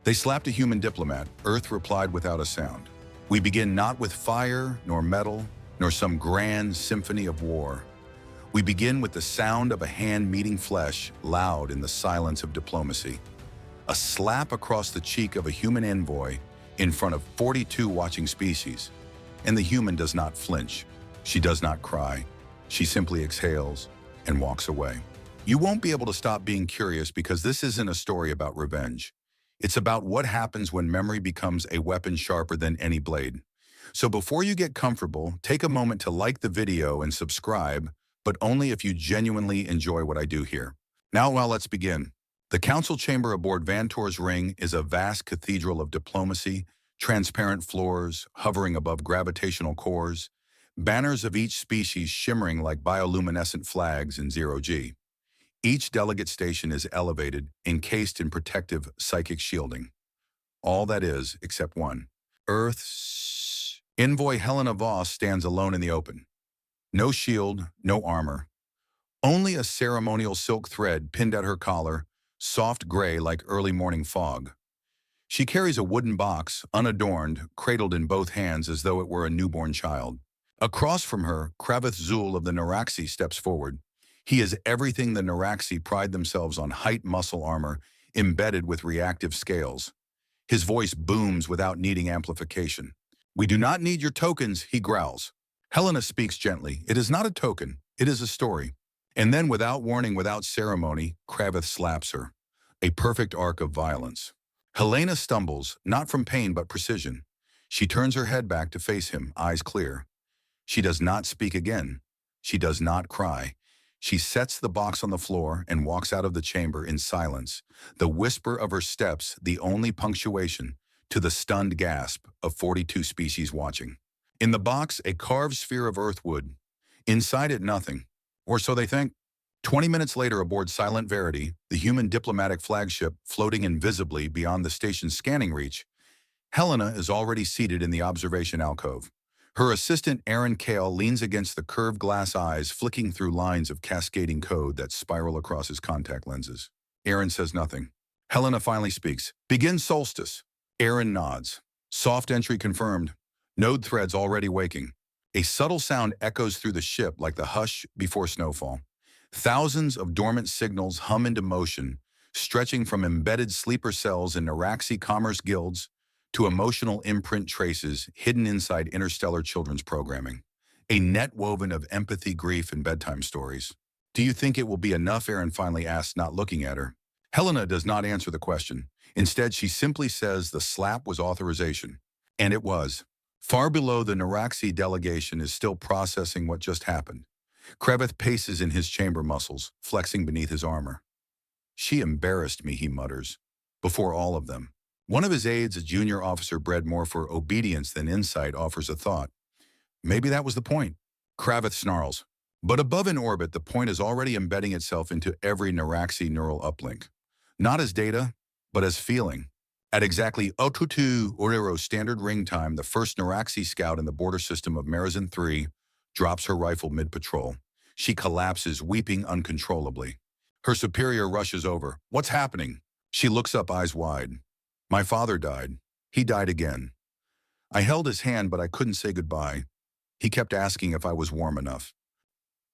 They slapped a human diplomat. Earth replied without a sound. We begin not with fire, nor metal, nor some grand symphony of war. We begin with the sound of a hand meeting flesh, loud in the silence of diplomacy. A slap across the cheek of a human envoy in front of 42 watching species. And the human does not flinch. She does not cry. She simply exhales and walks away. You won't be able to stop being curious because this isn't a story about revenge. It's about what happens when memory becomes a weapon sharper than any blade. So before you get comfortable, take a moment to like the video and subscribe, but only if you genuinely enjoy what I do here. Now, let's begin. The council chamber aboard Vantor's ring is a vast cathedral of diplomacy, transparent floors hovering above gravitational cores, banners of each species shimmering like bioluminescent flags in zero-G. Each delegate station is elevated, encased in protective psychic shielding. All that is, except one. Earth's envoy Helena Voss stands alone in the open. No shield, no armor. Only a ceremonial silk thread pinned at her collar, soft gray like early morning fog. She carries a wooden box, unadorned, cradled in both hands as though it were a newborn child. Across from her, Kraveth Zul of the Naraxi steps forward. He is everything the Naraxi pride themselves on: height, muscle armor, embedded with reactive scales. His voice booms without needing amplification. We do not need your tokens, he growls. Helena speaks gently. It is not a token, it is a story. And then, without warning, without ceremony, Kraveth slaps her. A perfect arc of violence. Helena stumbles, not from pain but precision. She turns her head back to face him, eyes clear. She does not speak again. She does not cry. She sets the box on the floor and walks out of the chamber in silence, the whisper of her steps the only punctuation to the stunned gasp of 42 species watching. In the box, a carved sphere of earthwood. Inside it, nothing. Or so they think. 20 minutes later, aboard Silent Verity, the human diplomatic flagship floating invisibly beyond the station's scanning reach, Helena is already seated in the observation alcove. Her assistant, Aaron Kale, leans against the curved glass eyes, flicking through lines of cascading code that spiral across his contact lenses. Aaron says nothing. Helena finally speaks. Begin Solstice. Aaron nods. Soft entry confirmed. Node threads already waking. A subtle sound echoes through the ship like the hush before snowfall. Thousands of dormant signals hum into motion, stretching from embedded sleeper cells in Naraxi commerce guilds to emotional imprint traces hidden inside interstellar children's programming. A net woven of empathy, grief, and bedtime stories. Do you think it will be enough? Aaron finally asks, not looking at her. Helena does not answer the question. Instead, she simply says the slap was authorization. And it was. Far below, the Naraxi delegation is still processing what just happened. Kraveth paces in his chamber muscles, flexing beneath his armor. She embarrassed me, he mutters, before all of them. One of his aides, a junior officer bred more for obedience than insight, offers a thought. Maybe that was the point. Kraveth snarls. But above in orbit, the point is already embedding itself into every Naraxi neural uplink. Not as data, but as feeling. At exactly 02 Orero standard ring time, the first Naraxi scout in the border system of Marizan 3 drops her rifle mid-patrol. She collapses, weeping uncontrollably. Her superior rushes over. What's happening? She looks up, eyes wide. My father died. He died again. I held his hand, but I couldn't say goodbye. He kept asking if I was warm enough.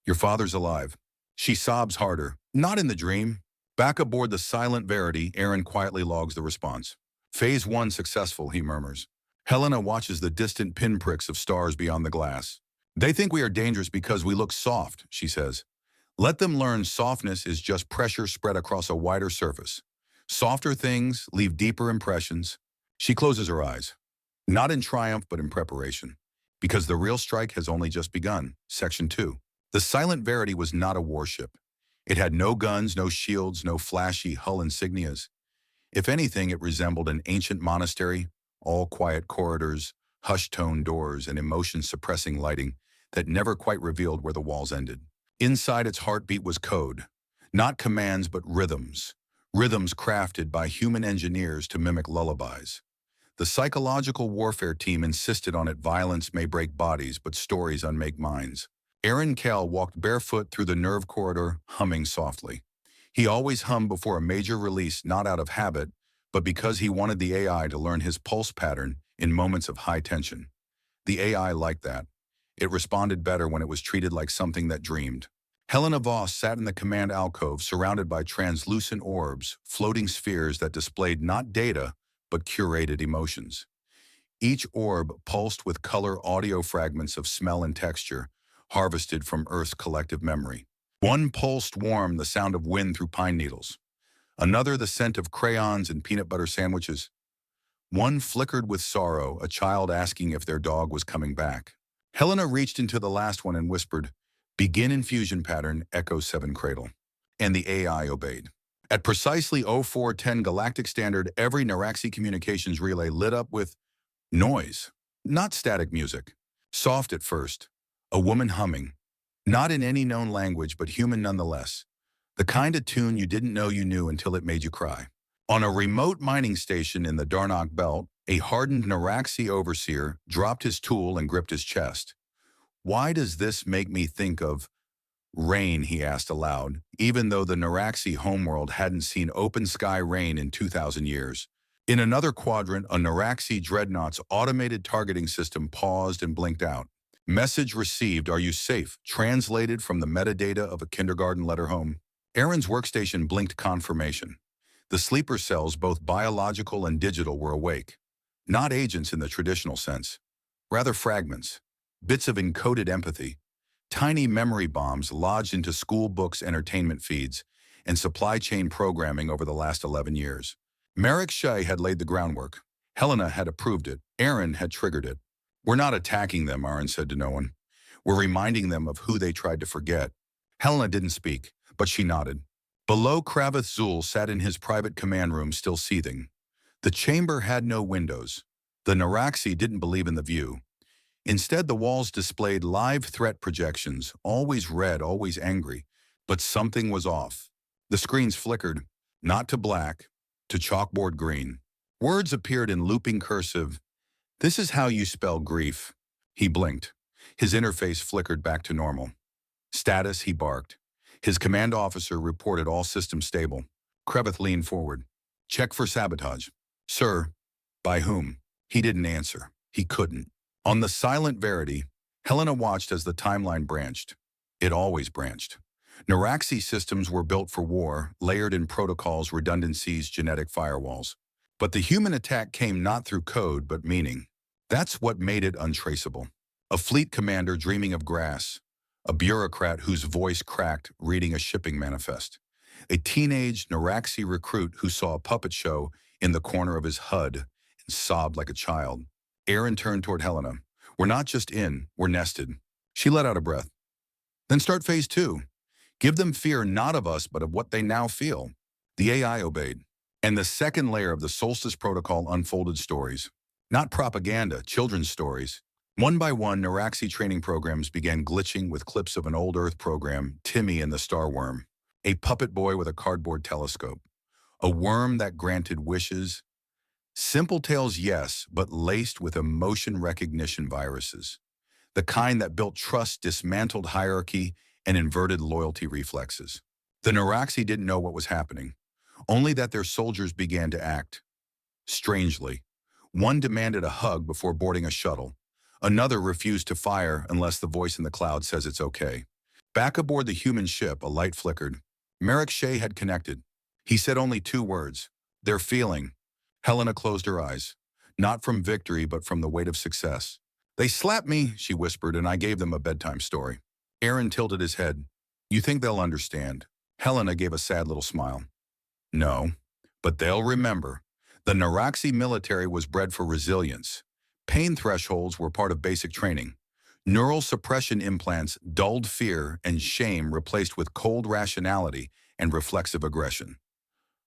Your father's alive. She sobs harder. Not in the dream. Back aboard the Silent Verity, Aaron quietly logs the response. Phase 1 successful, he murmurs. Helena watches the distant pinpricks of stars beyond the glass. They think we are dangerous because we look soft, she says. Let them learn softness is just pressure spread across a wider surface. Softer things leave deeper impressions. She closes her eyes. Not in triumph, but in preparation. Because the real strike has only just begun. Section 2. The Silent Verity was not a warship. It had no guns, no shields, no flashy hull insignias. If anything, it resembled an ancient monastery, all quiet corridors, hushed-toned doors, and emotion-suppressing lighting that never quite revealed where the walls ended. Inside, its heartbeat was code. Not commands, but rhythms. Rhythms crafted by human engineers to mimic lullabies. The psychological warfare team insisted on it. Violence may break bodies, but stories unmake minds. Aaron Kell walked barefoot through the nerve corridor, humming softly. He always hummed before a major release, not out of habit, but because he wanted the AI to learn his pulse pattern in moments of high tension. The AI liked that. It responded better when it was treated like something that dreamed. Helena Voss sat in the command alcove surrounded by translucent orbs, floating spheres that displayed not data, but curated emotions. Each orb pulsed with color audio fragments of smell and texture, harvested from Earth's collective memory. One pulsed warm, the sound of wind through pine needles. Another, the scent of crayons and peanut butter sandwiches. One flickered with sorrow, a child asking if their dog was coming back. Helena reached into the last one and whispered, "Begin infusion pattern, Echo 7 Cradle." And the AI obeyed. At precisely 0410 Galactic Standard, every Naraxi communications relay lit up with noise, not static music. Soft at first, a woman humming. Not in any known language, but human nonetheless. The kind of tune you didn't know you knew until it made you cry. On a remote mining station in the Darnak Belt, a hardened Naraxi overseer dropped his tool and gripped his chest. "Why does this make me think of rain?" he asked aloud, even though the Naraxi homeworld hadn't seen open sky rain in 2,000 years. In another quadrant, a Naraxi dreadnought's automated targeting system paused and blinked out. "Message received, are you safe?" translated from the metadata of a kindergarten letter home. Aaron's workstation blinked confirmation. The sleeper cells, both biological and digital, were awake. Not agents in the traditional sense. Rather fragments. Bits of encoded empathy. Tiny memory bombs lodged into school books, entertainment feeds, and supply chain programming over the last 11 years. Naraxi had laid the groundwork. Helena had approved it. Aaron had triggered it. "We're not attacking them," Aaron said to no one. "We're reminding them of who they tried to forget." Helena didn't speak, but she nodded. Below, Kraveth Zul sat in his private command room, still seething. The chamber had no windows. The Naraxi didn't believe in the view. Instead, the walls displayed live threat projections, always red, always angry. But something was off. The screens flickered, not to black, to chalkboard green. Words appeared in looping cursive. "This is how you spell grief." He blinked. His interface flickered back to normal. "Status," he barked. His command officer reported all systems stable. Kraveth leaned forward. "Check for sabotage." "Sir." "By whom?" He didn't answer. He couldn't. On the silent Verity, Helena watched as the timeline branched. It always branched. Naraxi systems were built for war, layered in protocols, redundancies, genetic firewalls. But the human attack came not through code, but meaning. That's what made it untraceable. A fleet commander dreaming of grass. A bureaucrat whose voice cracked reading a shipping manifest. A teenage Naraxi recruit who saw a puppet show in the corner of his HUD and sobbed like a child. Aaron turned toward Helena. "We're not just in, we're nested." She let out a breath. "Then start phase 2. Give them fear not of us, but of what they now feel." The AI obeyed. And the second layer of the Solstice protocol unfolded stories. Not propaganda, children's stories. One by one, Naraxi training programs began glitching with clips of an old Earth program, Timmy and the Star Worm. A puppet boy with a cardboard telescope. A worm that granted wishes. Simple tales, yes, but laced with emotion recognition viruses. The kind that built trust, dismantled hierarchy, and inverted loyalty reflexes. The Naraxi didn't know what was happening, only that their soldiers began to act. Strangely, one demanded a hug before boarding a shuttle. Another refused to fire unless the voice in the cloud says it's okay. Back aboard the human ship, a light flickered. Naraxi had connected. He said only 2 words. "They're feeling." Helena closed her eyes. Not from victory, but from the weight of success. "They slapped me," she whispered, "and I gave them a bedtime story." Aaron tilted his head. "You think they'll understand?" Helena gave a sad little smile. "No, but they'll remember. The Naraxi military was bred for resilience. Pain thresholds were part of basic training. Neural suppression implants dulled fear, and shame replaced with cold rationality and reflexive aggression.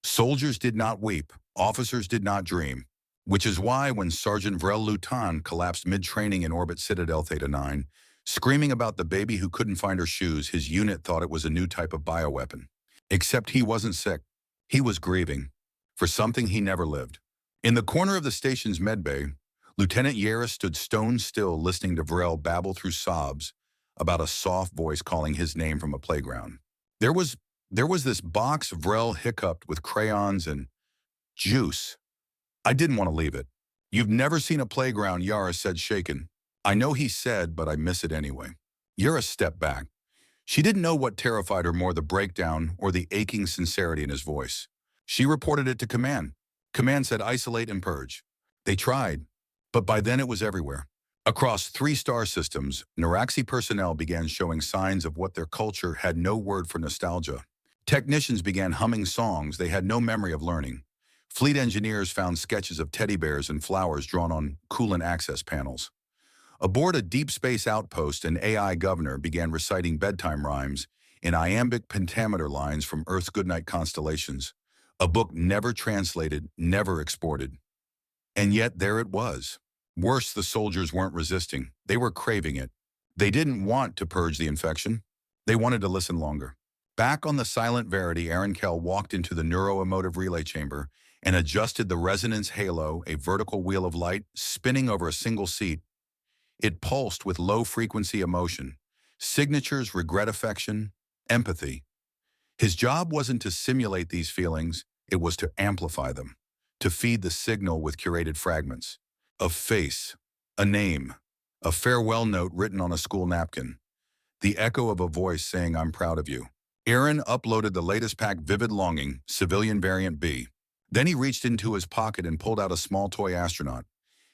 Soldiers did not weep, officers did not dream, which is why when Sergeant Vrel Lutan collapsed mid-training in Orbit Citadel Theta 9, screaming about the baby who couldn't find her shoes, his unit thought it was a new type of bioweapon. Except he wasn't sick. He was grieving for something he never lived. In the corner of the station's medbay, Lieutenant Yera stood stone still, listening to Vrel babble through sobs about a soft voice calling his name from a playground. There was this box Vrel hiccuped with crayons and Juice. I didn't want to leave it. You've never seen a playground, Yara said, shaken. I know he said, but I miss it anyway. Yara stepped back. She didn't know what terrified her more, the breakdown or the aching sincerity in his voice. She reported it to Command. Command said isolate and purge. They tried, but by then it was everywhere. Across 3-star systems, Naraxi personnel began showing signs of what their culture had no word for: nostalgia. Technicians began humming songs they had no memory of learning. Fleet engineers found sketches of teddy bears and flowers drawn on coolant access panels. Aboard a deep space outpost, an AI governor began reciting bedtime rhymes in iambic pentameter lines from Earth's goodnight constellations, a book never translated, never exported. And yet there it was. Worse, the soldiers weren't resisting. They were craving it. They didn't want to purge the infection. They wanted to listen longer. Back on the silent Verity, Aaron Kell walked into the neuroemotive relay chamber and adjusted the resonance halo, a vertical wheel of light spinning over a single seat. It pulsed with low-frequency emotion, signatures, regret, affection, empathy. His job wasn't to simulate these feelings, it was to amplify them, to feed the signal with curated fragments. A face, a name, a farewell note written on a school napkin, the echo of a voice saying, I'm proud of you. Aaron uploaded the latest pack, Vivid Longing, Civilian Variant B. Then he reached into his pocket and pulled out a small toy astronaut.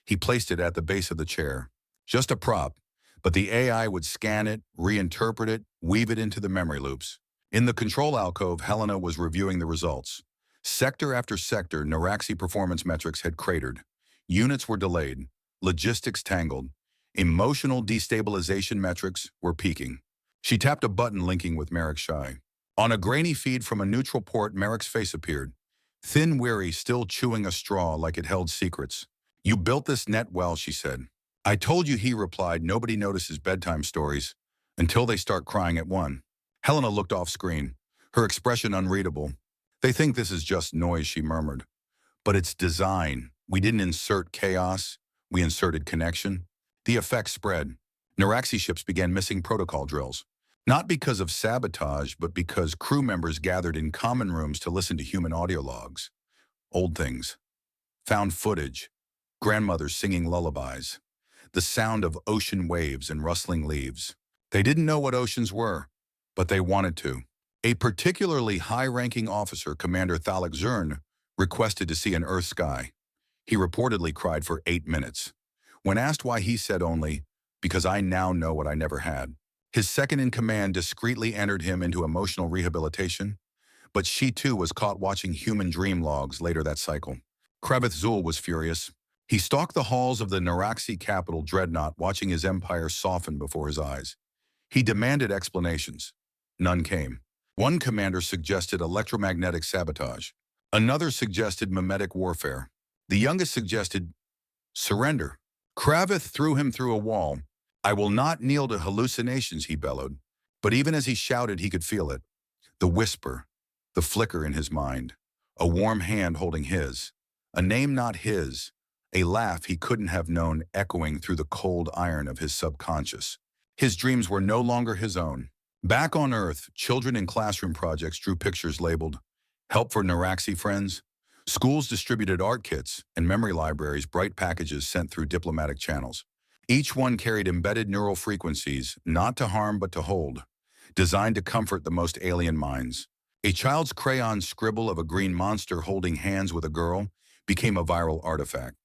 He placed it at the base of the chair. Just a prop, but the AI would scan it, reinterpret it, weave it into the memory loops. In the control alcove, Helena was reviewing the results. Sector after sector, Naraxi performance metrics had cratered. Units were delayed, logistics tangled, emotional destabilization metrics were peaking. She tapped a button linking with Merrick's Shy. On a grainy feed from a neutral port, Merrick's face appeared. Thin, weary, still chewing a straw like it held secrets. You built this net well, she said. I told you, he replied. Nobody notices bedtime stories until they start crying at 1. Helena looked off screen, her expression unreadable. They think this is just noise, she murmured. But it's design. We didn't insert chaos, we inserted connection. The effect spread. Naraxi ships began missing protocol drills. Not because of sabotage, but because crew members gathered in common rooms to listen to human audio logs. Old things. Found footage. Grandmothers singing lullabies. The sound of ocean waves and rustling leaves. They didn't know what oceans were, but they wanted to. A particularly high-ranking officer, Commander Thalek Zurn, requested to see an Earth sky. He reportedly cried for 8 minutes. When asked why, he said only, because I now know what I never had. His second-in-command discreetly entered him into emotional rehabilitation, but she too was caught watching human dream logs later that cycle. Kraveth Zul was furious. He stalked the halls of the Naraxi capital dreadnought, watching his empire soften before his eyes. He demanded explanations. None came. One commander suggested electromagnetic sabotage. Another suggested mimetic warfare. The youngest suggested surrender. Kraveth threw him through a wall. I will not kneel to hallucinations, he bellowed. But even as he shouted, he could feel it. The whisper, the flicker in his mind. A warm hand holding his. A name not his. A laugh he couldn't have known echoing through the cold iron of his subconscious. His dreams were no longer his own. Back on Earth, children in classroom projects drew pictures labeled Help for Naraxi Friends. Schools distributed art kits, and memory libraries bright packages sent through diplomatic channels. Each one carried embedded neural frequencies, not to harm but to hold, designed to comfort the most alien minds. A child's crayon scribble of a green monster holding hands with a girl became a viral artifact.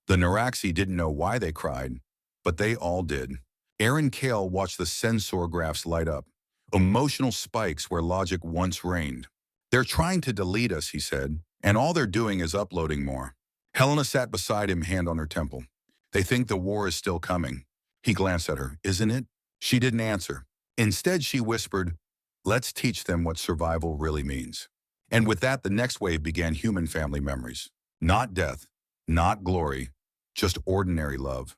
The Naraxi didn't know why they cried, but they all did. Aaron Kell watched the sensor graphs light up, emotional spikes where logic once reigned. They're trying to delete us, he said, and all they're doing is uploading more. Helena sat beside him, hand on her temple. They think the war is still coming. He glanced at her. Isn't it? She didn't answer. Instead, she whispered, let's teach them what survival really means. And with that, the next wave began human family memories. Not death, not glory, just ordinary love.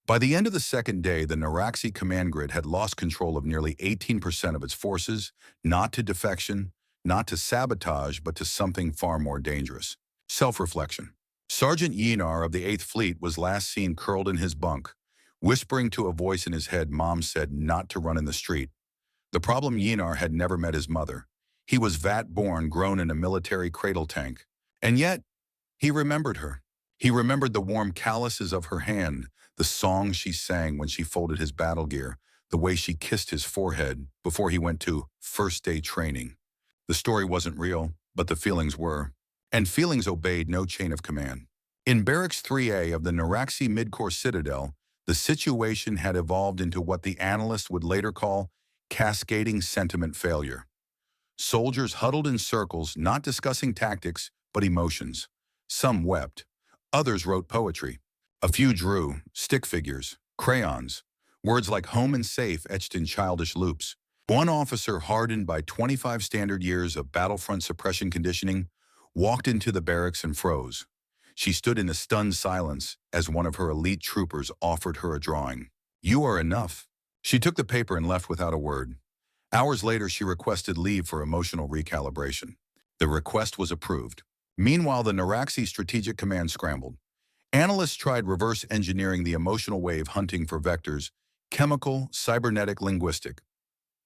By the end of the second day, the Naraxi command grid had lost control of nearly 18% of its forces, not to defection, not to sabotage, but to something far more dangerous. Self-reflection. Sergeant Yenar of the 8th Fleet was last seen curled in his bunk, whispering to a voice in his head, Mom said not to run in the street. The problem, Yenar had never met his mother. He was vat-born, grown in a military cradle tank. And yet, He remembered her. He remembered the warm calluses of her hand, the song she sang when she folded his battle gear, the way she kissed his forehead before he went to first day training. The story wasn't real, but the feelings were. And feelings obeyed no chain of command. In Barracks 3A of the Naraxi Midcore Citadel, the situation had evolved into what the analysts would later call cascading sentiment failure. Soldiers huddled in circles, not discussing tactics, but emotions. Some wept. Others wrote poetry. A few drew, stick figures, crayons, words like home and safe etched in childish loops. One officer, hardened by 25 standard years of battlefront suppression conditioning, walked into the barracks and froze. She stood in a stunned silence as one of her elite troopers offered her a drawing. "You are enough." She took the paper and left without a word. Hours later, she requested leave for emotional recalibration. The request was approved. Meanwhile, the Naraxi Strategic Command scrambled. Analysts tried reverse engineering the emotional wave, hunting for vectors, chemical, cybernetic, linguistic.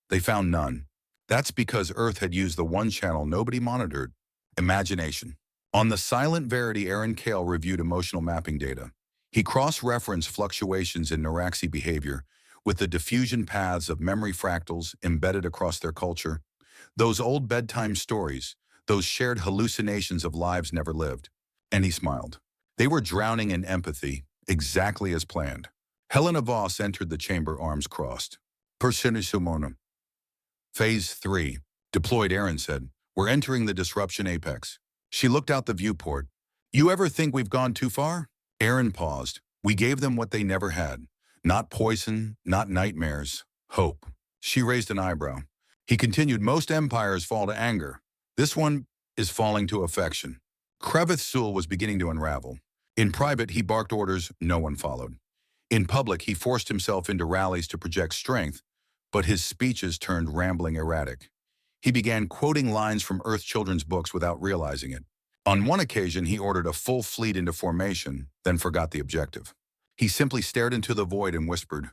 They found none. That's because Earth had used the one channel nobody monitored: imagination. On the silent Verity, Aaron Kale reviewed emotional mapping data. He cross-referenced fluctuations in Naraxi behavior with the diffusion paths of memory fractals embedded across their culture. Those old bedtime stories, those shared hallucinations of lives never lived. And he smiled. They were drowning in empathy, exactly as planned. Helena Voss entered the chamber, arms crossed. Persenis humanum. Phase 3. Deployed, Aaron said. We're entering the disruption apex. She looked out the viewport. You ever think we've gone too far? Aaron paused. We gave them what they never had. Not poison, not nightmares. Hope. She raised an eyebrow. He continued, most empires fall to anger. This one is falling to affection. Kraveth Zul was beginning to unravel. In private, he barked orders no one followed. In public, he forced himself into rallies to project strength, but his speeches turned rambling erratic. He began quoting lines from Earth children's books without realizing it. On one occasion, he ordered a full fleet into formation, then forgot the objective. He simply stared into the void and whispered,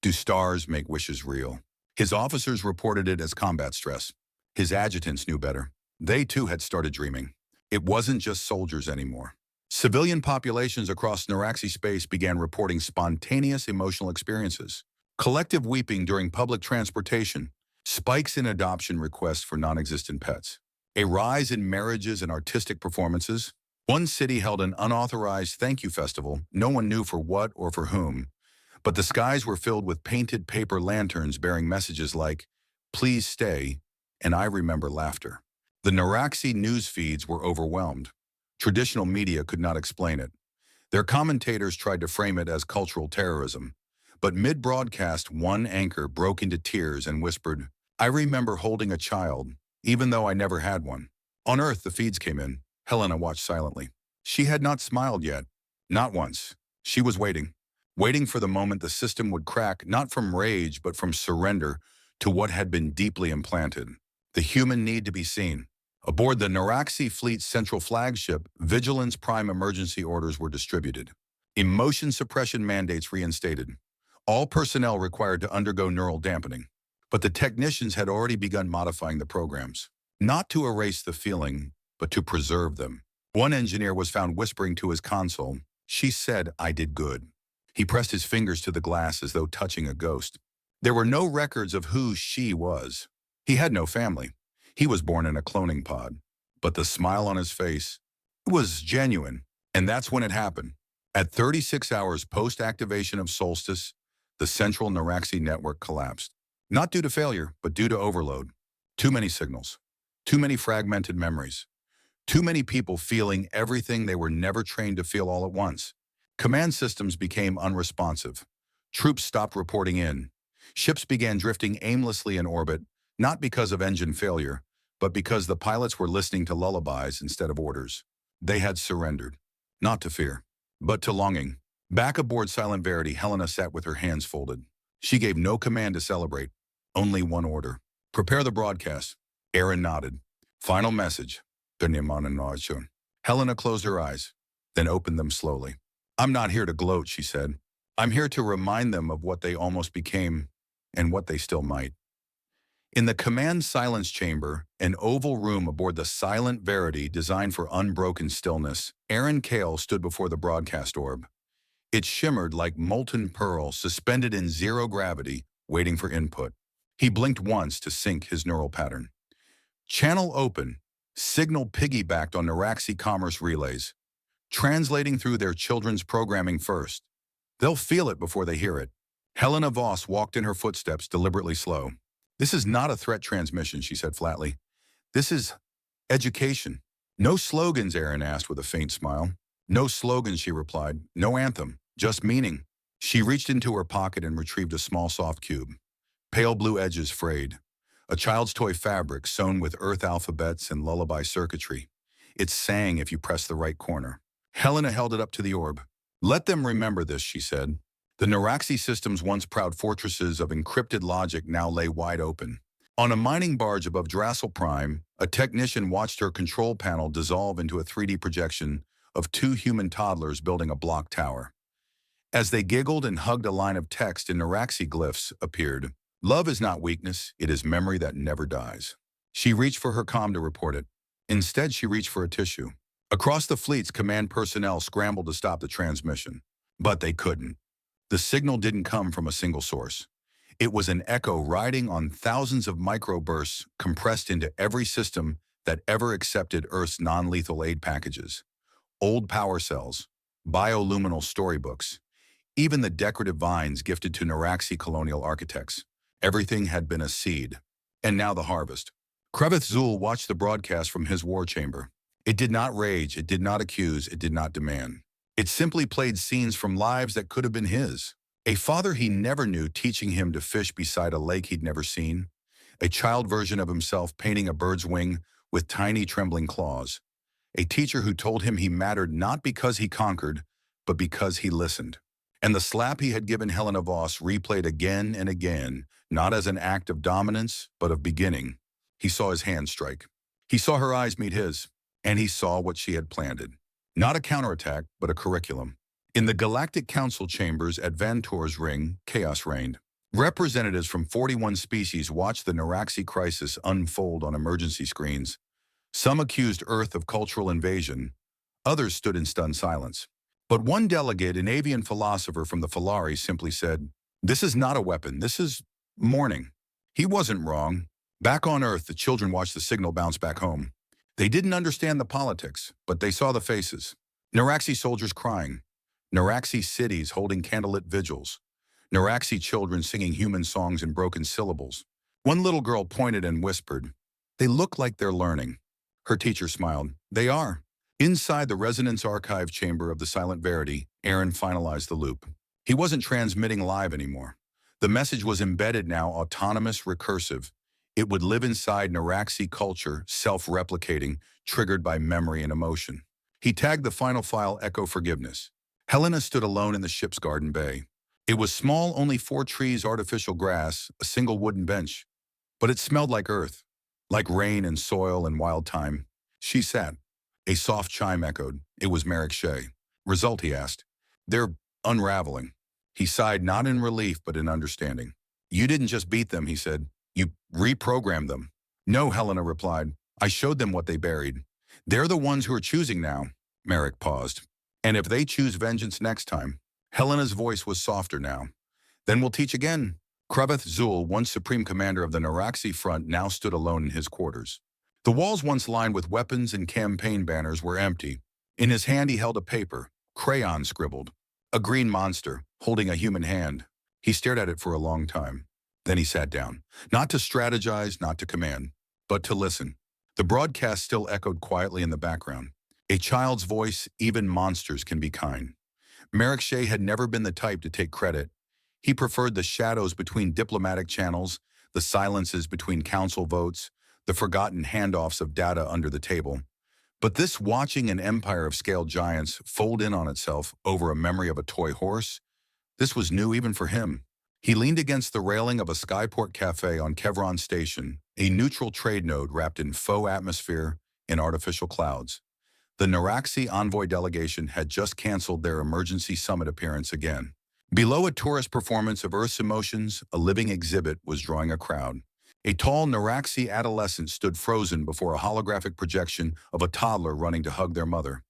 "Do stars make wishes real?" His officers reported it as combat stress. His adjutants knew better. They too had started dreaming. It wasn't just soldiers anymore. Civilian populations across Naraxi space began reporting spontaneous emotional experiences. Collective weeping during public transportation, spikes in adoption requests for non-existent pets, a rise in marriages and artistic performances. One city held an unauthorized thank you festival, no one knew for what or for whom, but the skies were filled with painted paper lanterns bearing messages like, "Please stay," and "I remember laughter." The Naraxi news feeds were overwhelmed. Traditional media could not explain it. Their commentators tried to frame it as cultural terrorism. But mid-broadcast, one anchor broke into tears and whispered, "I remember holding a child, even though I never had one." On Earth, the feeds came in. Helena watched silently. She had not smiled yet. Not once. She was waiting. Waiting for the moment the system would crack, not from rage, but from surrender to what had been deeply implanted: the human need to be seen. Aboard the Naraxi Fleet's central flagship, Vigilance Prime emergency orders were distributed. Emotion suppression mandates reinstated. All personnel required to undergo neural dampening. But the technicians had already begun modifying the programs. Not to erase the feeling, but to preserve them. One engineer was found whispering to his console, "She said I did good." He pressed his fingers to the glass as though touching a ghost. There were no records of who she was. He had no family. He was born in a cloning pod. But the smile on his face was genuine. And that's when it happened. At 36 hours post-activation of Solstice, the central Naraxi network collapsed. Not due to failure, but due to overload. Too many signals. Too many fragmented memories. Too many people feeling everything they were never trained to feel all at once. Command systems became unresponsive. Troops stopped reporting in. Ships began drifting aimlessly in orbit, not because of engine failure, but because the pilots were listening to lullabies instead of orders. They had surrendered, not to fear, but to longing. Back aboard Silent Verity, Helena sat with her hands folded. She gave no command to celebrate, only one order: prepare the broadcast. Aaron nodded. Final message. Helena closed her eyes, then opened them slowly. "I'm not here to gloat," she said. "I'm here to remind them of what they almost became and what they still might." In the command silence chamber, an oval room aboard the Silent Verity designed for unbroken stillness, Aaron Kale stood before the broadcast orb. It shimmered like molten pearl suspended in zero gravity, waiting for input. He blinked once to sync his neural pattern. Channel open. Signal piggybacked on Naraxi commerce relays, translating through their children's programming first. They'll feel it before they hear it. Helena Voss walked in her footsteps, deliberately slow. This is not a threat transmission, she said flatly. This is education. No slogans, Aaron asked with a faint smile. No slogans, she replied. No anthem, just meaning. She reached into her pocket and retrieved a small soft cube. Pale blue edges frayed. A child's toy fabric sewn with Earth alphabets and lullaby circuitry. It sang if you pressed the right corner. Helena held it up to the orb. Let them remember this, she said. The Naraxi system's once proud fortresses of encrypted logic now lay wide open. On a mining barge above Drassel Prime, a technician watched her control panel dissolve into a 3D projection of two human toddlers building a block tower. As they giggled and hugged, a line of text in Naraxi glyphs appeared. Love is not weakness, it is memory that never dies. She reached for her comm to report it. Instead, she reached for a tissue. Across the fleet's command personnel scrambled to stop the transmission. But they couldn't. The signal didn't come from a single source. It was an echo riding on thousands of microbursts compressed into every system that ever accepted Earth's non-lethal aid packages. Old power cells, bioluminal storybooks, even the decorative vines gifted to Naraxi colonial architects. Everything had been a seed. And now the harvest. Kraveth Zul watched the broadcast from his war chamber. It did not rage, it did not accuse, it did not demand. It simply played scenes from lives that could have been his. A father he never knew teaching him to fish beside a lake he'd never seen. A child version of himself painting a bird's wing with tiny trembling claws. A teacher who told him he mattered not because he conquered, but because he listened. And the slap he had given Helena Voss replayed again and again, not as an act of dominance, but of beginning. He saw his hand strike. He saw her eyes meet his, and he saw what she had planted. Not a counterattack, but a curriculum. In the Galactic Council chambers at Vantor's Ring, chaos reigned. Representatives from 41 species watched the Naraxi crisis unfold on emergency screens. Some accused Earth of cultural invasion. Others stood in stunned silence. But one delegate, an avian philosopher from the Falari, simply said, "This is not a weapon, this is mourning." He wasn't wrong. Back on Earth, the children watched the signal bounce back home. They didn't understand the politics, but they saw the faces. Naraxi soldiers crying. Naraxi cities holding candlelit vigils. Naraxi children singing human songs in broken syllables. One little girl pointed and whispered, "They look like they're learning." Her teacher smiled. "They are." Inside the resonance archive chamber of the Silent Verity, Aaron finalized the loop. He wasn't transmitting live anymore. The message was embedded now, autonomous, recursive. It would live inside Naraxi culture, self-replicating, triggered by memory and emotion. He tagged the final file Echo Forgiveness. Helena stood alone in the ship's garden bay. It was small, only 4 trees, artificial grass, a single wooden bench. But it smelled like earth, like rain and soil and wild thyme. She sat. A soft chime echoed. It was Naraxi. "Result?" he asked. "They're unraveling." He sighed, not in relief, but in understanding. "You didn't just beat them," he said. "You reprogrammed them." "No," Helena replied. "I showed them what they buried. They're the ones who are choosing now." Merrick paused. "And if they choose vengeance next time?" Helena's voice was softer now. "Then we'll teach again." Kraveth Zul, once supreme commander of the Naraxi front, now stood alone in his quarters. The walls once lined with weapons and campaign banners were empty. In his hand he held a paper, crayon scribbled. A green monster, holding a human hand. He stared at it for a long time. Then he sat down. Not to strategize, not to command, but to listen. The broadcast still echoed quietly in the background. A child's voice, even monsters can be kind. Naraxi had never been the type to take credit. He preferred the shadows between diplomatic channels, the silences between council votes, the forgotten handoffs of data under the table. But this watching an empire of scaled giants fold in on itself over a memory of a toy horse, this was new even for him. He leaned against the railing of a Skyport cafe on Kevron Station, a neutral trade node wrapped in faux atmosphere and artificial clouds. The Naraxi envoy delegation had just canceled their emergency summit appearance again. Below, a tourist performance of Earth's emotions, a living exhibit, was drawing a crowd. A tall Naraxi adolescent stood frozen before a holographic projection of a toddler running to hug their mother.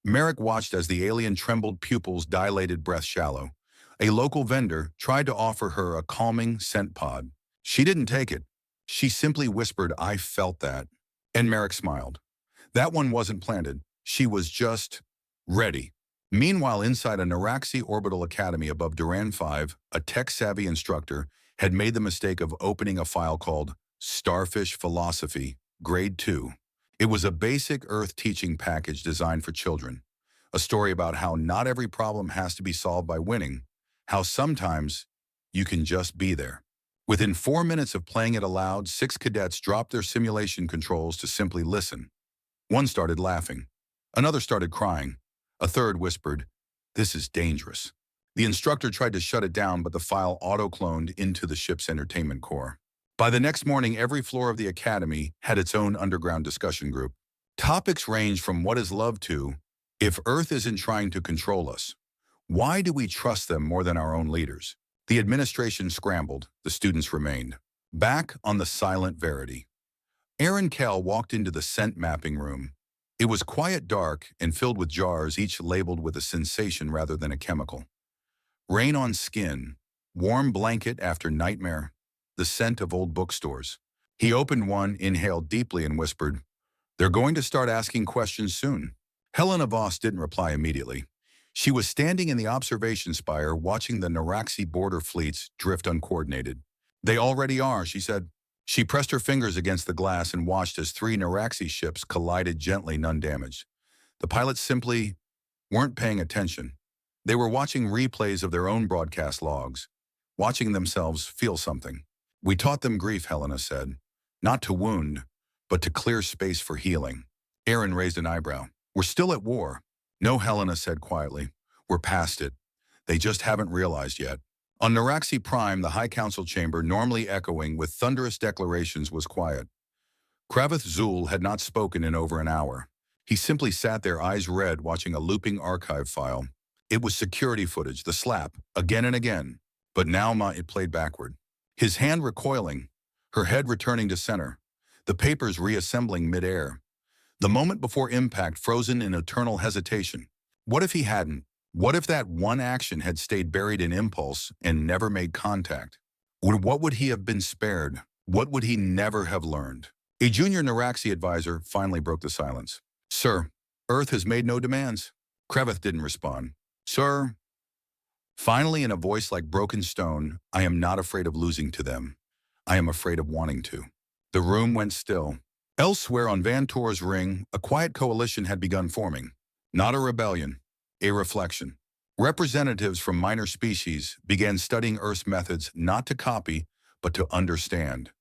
Merrick watched as the alien trembled pupils, dilated breath shallow. A local vendor tried to offer her a calming scent pod. She didn't take it. She simply whispered, "I felt that." And Merrick smiled. That one wasn't planted. She was just ready. Meanwhile, inside a Naraxi orbital academy above Duran 5, a tech-savvy instructor had made the mistake of opening a file called Starfish Philosophy, Grade 2. It was a basic Earth teaching package designed for children. A story about how not every problem has to be solved by winning, how sometimes you can just be there. Within 4 minutes of playing it aloud, 6 cadets dropped their simulation controls to simply listen. One started laughing. Another started crying. A third whispered, "This is dangerous." The instructor tried to shut it down, but the file auto-cloned into the ship's entertainment core. By the next morning, every floor of the academy had its own underground discussion group. Topics ranged from what is love to, if Earth isn't trying to control us, why do we trust them more than our own leaders? The administration scrambled, the students remained. Back on the silent Verity, Aaron Kell walked into the scent mapping room. It was quiet, dark, and filled with jars, each labeled with a sensation rather than a chemical. Rain on skin, warm blanket after nightmare, the scent of old bookstores. He opened one, inhaled deeply, and whispered, "They're going to start asking questions soon." Helena Voss didn't reply immediately. She was standing in the observation spire watching the Naraxi border fleets drift uncoordinated. "They already are," she said. She pressed her fingers against the glass and watched as 3 Naraxi ships collided gently, none damaged. The pilots simply weren't paying attention. They were watching replays of their own broadcast logs, watching themselves feel something. "We taught them grief," Helena said. "Not to wound, but to clear space for healing." Aaron raised an eyebrow. "We're still at war." "No," Helena said quietly. "We're past it. They just haven't realized yet." On Naraxi Prime, the High Council chamber, normally echoing with thunderous declarations, was quiet. Kraveth Zul had not spoken in over an hour. He simply sat there, eyes red, watching a looping archive file. It was security footage, the slap, again and again. But now it played backward. His hand recoiling, her head returning to center, the papers reassembling midair. The moment before impact frozen in eternal hesitation. What if he hadn't? What if that one action had stayed buried in impulse and never made contact? What would he have been spared? What would he never have learned? A junior Naraxi advisor finally broke the silence. "Sir, Earth has made no demands." Kraveth didn't respond. "Sir." Finally, in a voice like broken stone, "I am not afraid of losing to them. I am afraid of wanting to." The room went still. Elsewhere on Van Tor's ring, a quiet coalition had begun forming. Not a rebellion, a reflection. Representatives from minor species began studying Earth's methods not to copy, but to understand.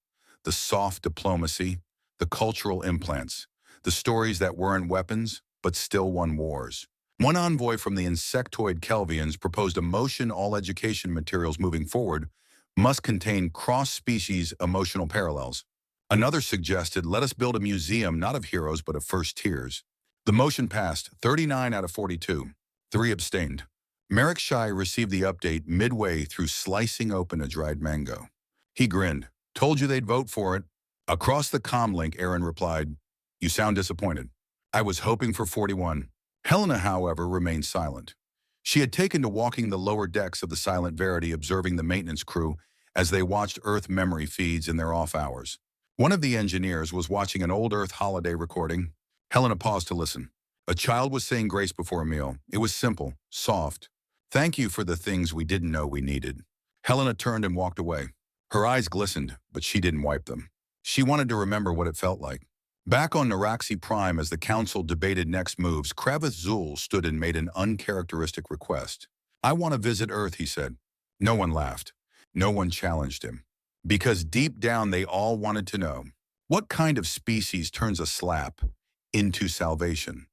The soft diplomacy, the cultural implants, the stories that weren't weapons, but still won wars. One envoy from the insectoid Kelvians proposed a motion all education materials moving forward must contain cross-species emotional parallels. Another suggested, let us build a museum not of heroes but of first tiers. The motion passed, 39 out of 42. 3 abstained. Merrick Shy received the update midway through slicing open a dried mango. He grinned. "Told you they'd vote for it." Across the comm link, Aaron replied, "You sound disappointed." "I was hoping for 41. Helena, however, remained silent. She had taken to walking the lower decks of the Silent Verity, observing the maintenance crew as they watched Earth memory feeds in their off hours. One of the engineers was watching an old Earth holiday recording. Helena paused to listen. A child was saying grace before a meal. It was simple, soft. "Thank you for the things we didn't know we needed." Helena turned and walked away. Her eyes glistened, but she didn't wipe them. She wanted to remember what it felt like. Back on Naraxi Prime, as the council debated next moves, Kraveth Zul stood and made an uncharacteristic request. "I want to visit Earth," he said. No one laughed. No one challenged him. Because deep down they all wanted to know, what kind of species turns a slap into salvation?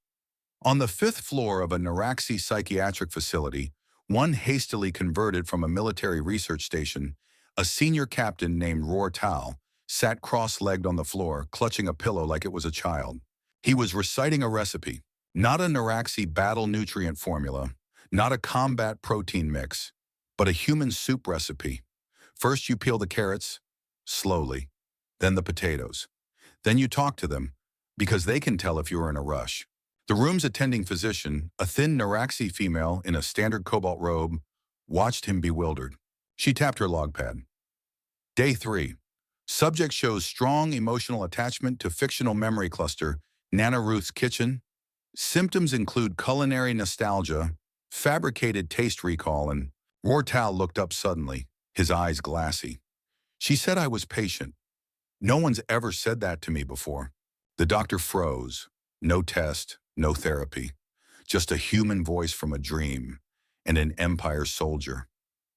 On the 5th floor of a Naraxi psychiatric facility, one hastily converted from a military research station, a senior captain named Roar Tal sat cross-legged on the floor, clutching a pillow like it was a child. He was reciting a recipe, not a Naraxi battle nutrient formula, not a combat protein mix, but a human soup recipe. First you peel the carrots, slowly. then the potatoes. Then you talk to them, because they can tell if you are in a rush. The room's attending physician, a thin Naraxi female in a standard cobalt robe, watched him bewildered. She tapped her log pad. Day 3. Subject shows strong emotional attachment to fictional memory cluster, Nana Ruth's kitchen. Symptoms include culinary nostalgia, fabricated taste recall, and Rortal looked up suddenly, his eyes glassy. She said I was patient. No one's ever said that to me before. The doctor froze. No test, no therapy. Just a human voice from a dream and an Empire soldier.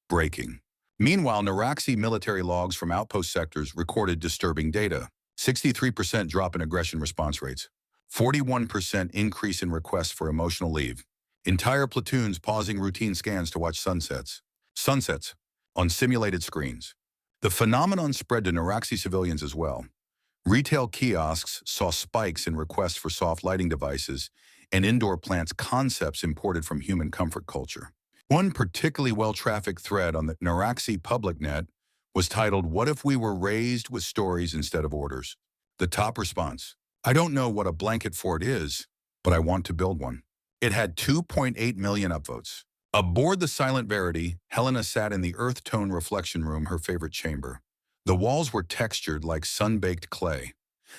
Breaking. Meanwhile, Naraxi military logs from outpost sectors recorded disturbing data. 63% drop in aggression response rates. 41% increase in requests for emotional leave. Entire platoons pausing routine scans to watch sunsets. Sunsets on simulated screens. The phenomenon spread to Naraxi civilians as well. Retail kiosks saw spikes in requests for soft lighting devices and indoor plants concepts imported from human comfort culture. One particularly well-trafficked thread on the Naraxi public net was titled, "What if we were raised with stories instead of orders?" The top response, "I don't know what a blanket fort is, but I want to build one." It had 2.8 million upvotes. Aboard the Silent Verity, Helena sat in the earth tone reflection room, her favorite chamber. The walls were textured like sun-baked clay.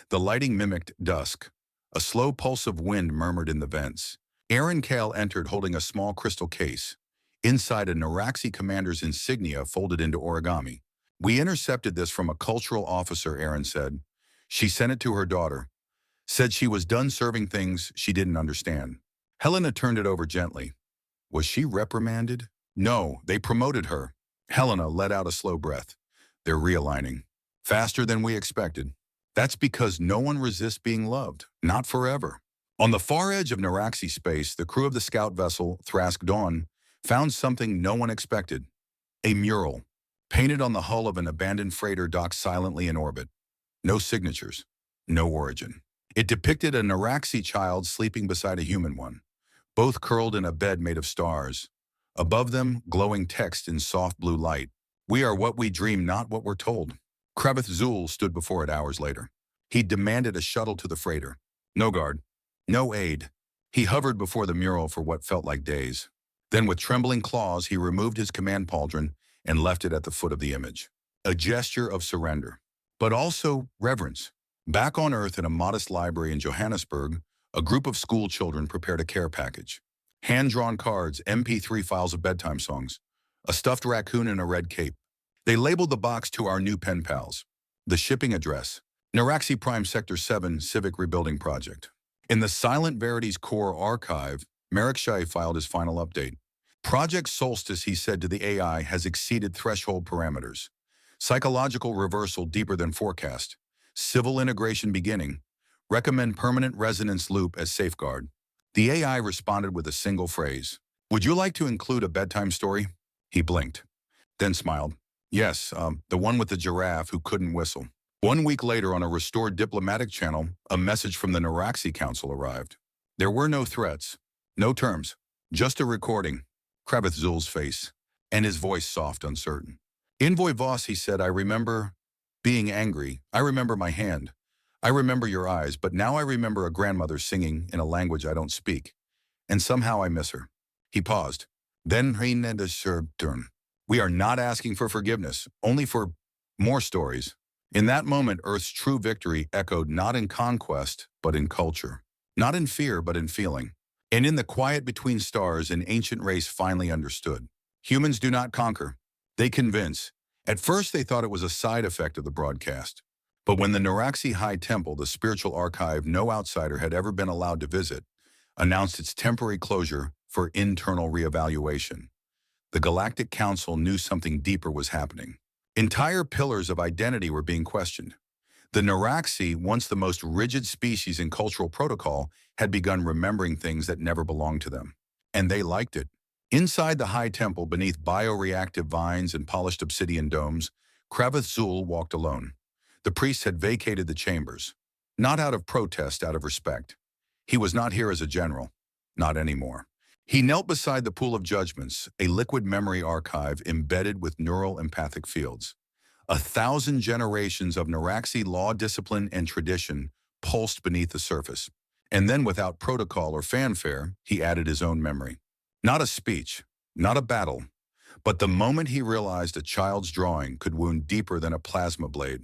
The lighting mimicked dusk. A slow pulse of wind murmured in the vents. Aaron Kale entered holding a small crystal case. Inside, a Naraxi commander's insignia folded into origami. "We intercepted this from a cultural officer," Aaron said. "She sent it to her daughter. Said she was done serving things she didn't understand." Helena turned it over gently. "Was she reprimanded?" "No, they promoted her." Helena let out a slow breath. "They're realigning. Faster than we expected. That's because no one resists being loved. Not forever." On the far edge of Naraxi space, the crew of the scout vessel, Thrask Dawn, found something no one expected. A mural, painted on the hull of an abandoned freighter docked silently in orbit. No signatures. No origin. It depicted a Naraxi child sleeping beside a human one, both curled in a bed made of stars. Above them, glowing text in soft blue light. "We are what we dream, not what we're told." Kraveth Zul stood before it hours later. He demanded a shuttle to the freighter. No guard. No aid. He hovered before the mural for what felt like days. Then with trembling claws, he removed his command pauldron and left it at the foot of the image. A gesture of surrender, but also reverence. Back on Earth in a modest library in Johannesburg, a group of school children prepared a care package. Hand-drawn cards, MP3 files of bedtime songs, a stuffed raccoon in a red cape. They labeled the box "To Our New Pen Pals." The shipping address, Naraxi Prime Sector 7 Civic Rebuilding Project. In the Silent Verity's core archive, Naraxi filed his final update. Project Solstice, he said to the AI, has exceeded threshold parameters. Psychological reversal deeper than forecast. Civil integration beginning. Recommend permanent resonance loop as safeguard. The AI responded with a single phrase. "Would you like to include a bedtime story?" He blinked, then smiled. "Yes, the one with the giraffe who couldn't whistle." 1 week later, on a restored diplomatic channel, a message from the Naraxi Council arrived. There were no threats, no terms, just a recording. Kraveth Zul's face, and his voice soft, uncertain. "Envoy Voss," he said, "I remember being angry. I remember my hand. I remember your eyes, but now I remember a grandmother singing in a language I don't speak. And somehow I miss her." He paused. Then turn. "We are not asking for forgiveness, only for more stories." In that moment, Earth's true victory echoed not in conquest, but in culture. Not in fear, but in feeling. And in the quiet between stars, an ancient race finally understood. Humans do not conquer. They convince. At first, they thought it was a side effect of the broadcast. But when the Naraxi High Temple, the spiritual archive no outsider had ever been allowed to visit, announced its temporary closure for internal reevaluation, the Galactic Council knew something deeper was happening. Entire pillars of identity were being questioned. The Naraxi, once the most rigid species in cultural protocol, had begun remembering things that never belonged to them. And they liked it. Inside the High Temple, beneath bioreactive vines and polished obsidian domes, Kraveth Zul walked alone. The priests had vacated the chambers. Not out of protest, out of respect. He was not here as a general. Not anymore. He knelt beside the pool of judgments, a liquid memory archive embedded with neural empathic fields. 1,000 generations of Naraxi law, discipline, and tradition pulsed beneath the surface. And then, without protocol or fanfare, he added his own memory. Not a speech, not a battle, but the moment he realized a child's drawing could wound deeper than a plasma blade.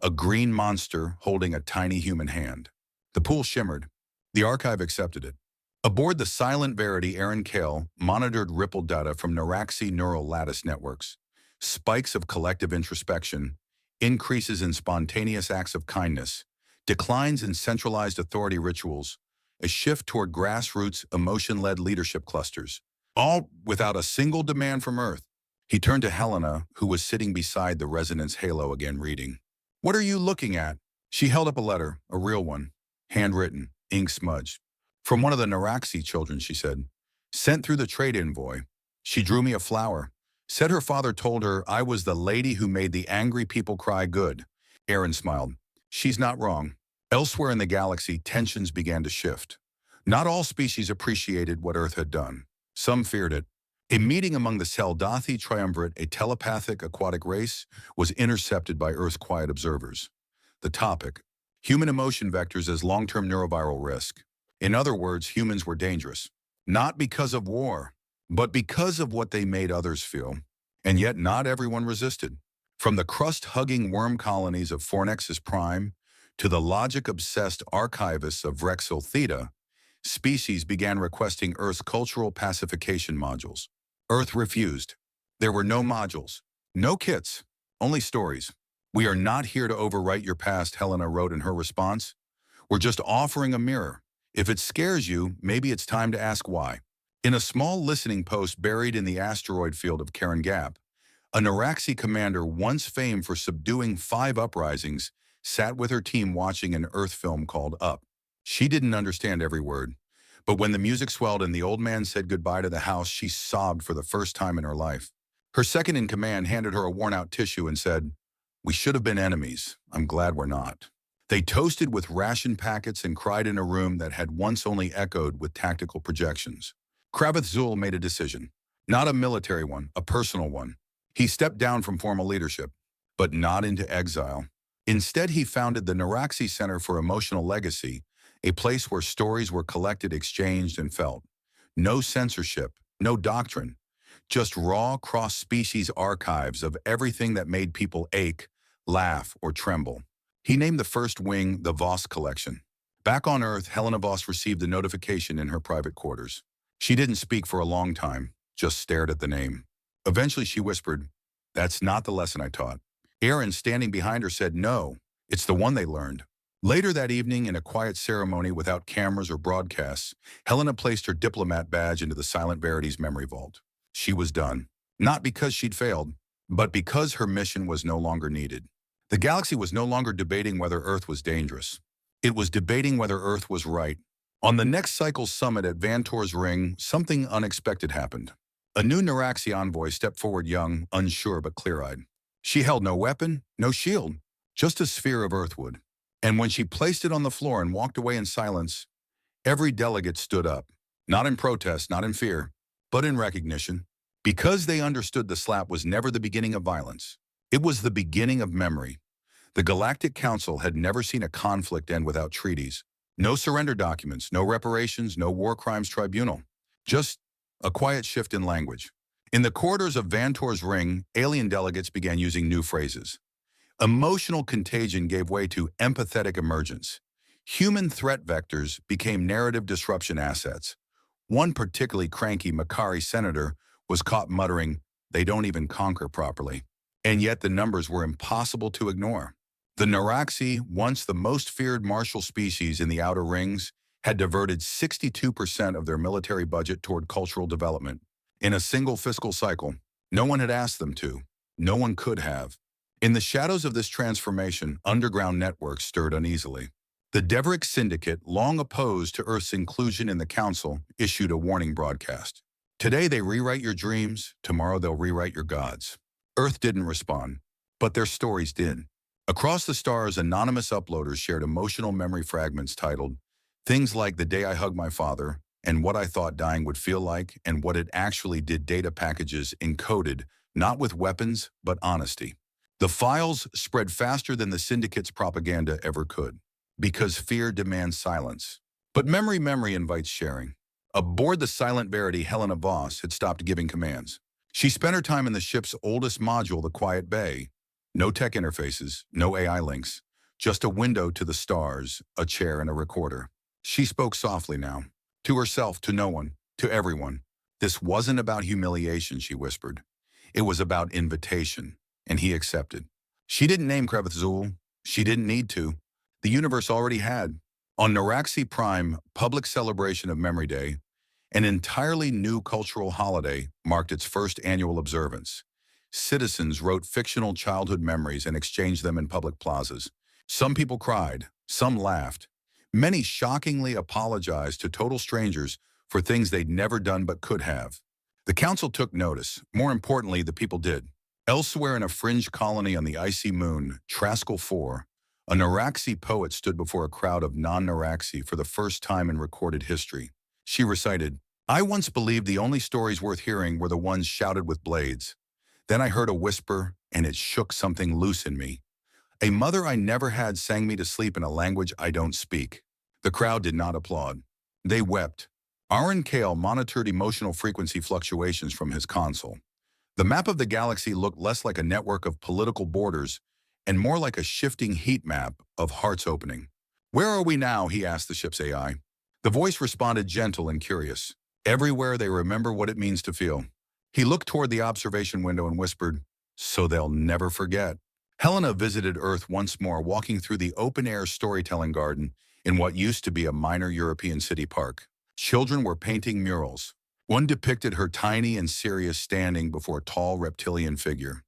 A green monster holding a tiny human hand. The pool shimmered. The archive accepted it. Aboard the Silent Verity, Aaron Kale monitored ripple data from Naraxi neural lattice networks. Spikes of collective introspection, increases in spontaneous acts of kindness, declines in centralized authority rituals, a shift toward grassroots, emotion-led leadership clusters, all without a single demand from Earth. He turned to Helena, who was sitting beside the resonance halo again, reading. "What are you looking at?" She held up a letter, a real one, handwritten, ink smudged. "From one of the Naraxi children," she said. "Sent through the trade envoy. She drew me a flower. Said her father told her I was the lady who made the angry people cry good." Aaron smiled. She's not wrong. Elsewhere in the galaxy, tensions began to shift. Not all species appreciated what Earth had done. Some feared it. A meeting among the Seldathi triumvirate, a telepathic aquatic race, was intercepted by Earth's quiet observers. The topic: human emotion vectors as long-term neuroviral risk. In other words, humans were dangerous. Not because of war, but because of what they made others feel. And yet not everyone resisted. From the crust-hugging worm colonies of Fornexus Prime to the logic-obsessed archivists of Rexil Theta, species began requesting Earth's cultural pacification modules. Earth refused. There were no modules, no kits, only stories. "We are not here to overwrite your past," Helena wrote in her response. "We're just offering a mirror. If it scares you, maybe it's time to ask why." In a small listening post buried in the asteroid field of Karen Gap, a Naraxi commander once famed for subduing 5 uprisings sat with her team watching an Earth film called Up. She didn't understand every word, but when the music swelled and the old man said goodbye to the house, she sobbed for the first time in her life. Her second in command handed her a worn-out tissue and said, "We should have been enemies. I'm glad we're not." They toasted with ration packets and cried in a room that had once only echoed with tactical projections. Kraveth Zul made a decision. Not a military one, a personal one. He stepped down from formal leadership, but not into exile. Instead, he founded the Naraxi Center for Emotional Legacy, a place where stories were collected, exchanged, and felt. No censorship, no doctrine, just raw cross-species archives of everything that made people ache, laugh, or tremble. He named the first wing the Voss Collection. Back on Earth, Helena Voss received a notification in her private quarters. She didn't speak for a long time, just stared at the name. Eventually she whispered, "That's not the lesson I taught." Aaron, standing behind her, said, "No, it's the one they learned." Later that evening, in a quiet ceremony without cameras or broadcasts, Helena placed her diplomat badge into the Silent Verity's memory vault. She was done. Not because she'd failed, but because her mission was no longer needed. The galaxy was no longer debating whether Earth was dangerous. It was debating whether Earth was right. On the next cycle summit at Vantor's Ring, something unexpected happened. A new Naraxi envoy stepped forward, young, unsure but clear-eyed. She held no weapon, no shield, just a sphere of earthwood. And when she placed it on the floor and walked away in silence, every delegate stood up, not in protest, not in fear, but in recognition, because they understood the slap was never the beginning of violence. It was the beginning of memory. The Galactic Council had never seen a conflict end without treaties. No surrender documents, no reparations, no war crimes tribunal. Just a quiet shift in language. In the corridors of Vantor's Ring, alien delegates began using new phrases. Emotional contagion gave way to empathetic emergence. Human threat vectors became narrative disruption assets. One particularly cranky Makari senator was caught muttering, "They don't even conquer properly." And yet the numbers were impossible to ignore. The Naraxi, once the most feared martial species in the Outer Rings, had diverted 62% of their military budget toward cultural development. In a single fiscal cycle, no one had asked them to. No one could have. In the shadows of this transformation, underground networks stirred uneasily. The Deverick Syndicate, long opposed to Earth's inclusion in the Council, issued a warning broadcast. Today they rewrite your dreams, tomorrow they'll rewrite your gods. Earth didn't respond, but their stories did. Across the stars, anonymous uploaders shared emotional memory fragments titled things like "The Day I Hugged My Father" and "What I Thought Dying Would Feel Like" and "What It Actually Did." Data packages encoded, not with weapons, but honesty. The files spread faster than the syndicate's propaganda ever could, because fear demands silence. But memory invites sharing. Aboard the Silent Verity, Helena Voss had stopped giving commands. She spent her time in the ship's oldest module, the Quiet Bay. No tech interfaces, no AI links, just a window to the stars, a chair, and a recorder. She spoke softly now, to herself, to no one, to everyone. This wasn't about humiliation, she whispered. It was about invitation, and he accepted. She didn't name Kraveth Zul. She didn't need to. The universe already had. On Naraxi Prime, public celebration of Memory Day, an entirely new cultural holiday marked its first annual observance. Citizens wrote fictional childhood memories and exchanged them in public plazas. Some people cried, some laughed. Many shockingly apologized to total strangers for things they'd never done but could have. The council took notice. More importantly, the people did. Elsewhere in a fringe colony on the icy moon, Traskell 4, a Naraxi poet stood before a crowd of non-Naraxi for the first time in recorded history. She recited, "I once believed the only stories worth hearing were the ones shouted with blades. Then I heard a whisper, and it shook something loose in me. A mother I never had sang me to sleep in a language I don't speak." The crowd did not applaud. They wept. Aaron Kale monitored emotional frequency fluctuations from his console. The map of the galaxy looked less like a network of political borders and more like a shifting heat map of hearts opening. "Where are we now?" he asked the ship's AI. The voice responded, gentle and curious. "Everywhere they remember what it means to feel." He looked toward the observation window and whispered, "So they'll never forget." Helena visited Earth once more, walking through the open-air storytelling garden in what used to be a minor European city park. Children were painting murals. One depicted her tiny and serious standing before a tall reptilian figure.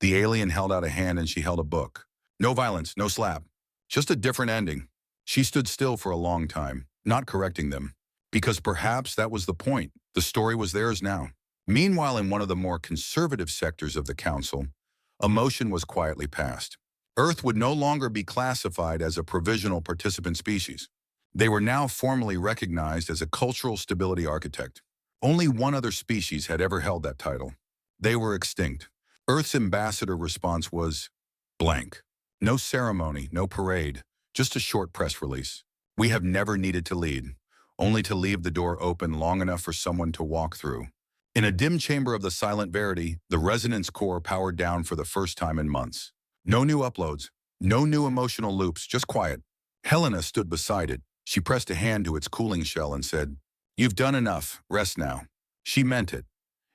The alien held out a hand and she held a book. No violence, no slap, just a different ending. She stood still for a long time, not correcting them, because perhaps that was the point. The story was theirs now. Meanwhile, in one of the more conservative sectors of the council, a motion was quietly passed. Earth would no longer be classified as a provisional participant species. They were now formally recognized as a cultural stability architect. Only one other species had ever held that title. They were extinct. Earth's ambassador response was blank. No ceremony, no parade, just a short press release. "We have never needed to lead, only to leave the door open long enough for someone to walk through." In a dim chamber of the Silent Verity, the resonance core powered down for the first time in months. No new uploads, no new emotional loops, just quiet. Helena stood beside it. She pressed a hand to its cooling shell and said, "You've done enough, rest now." She meant it.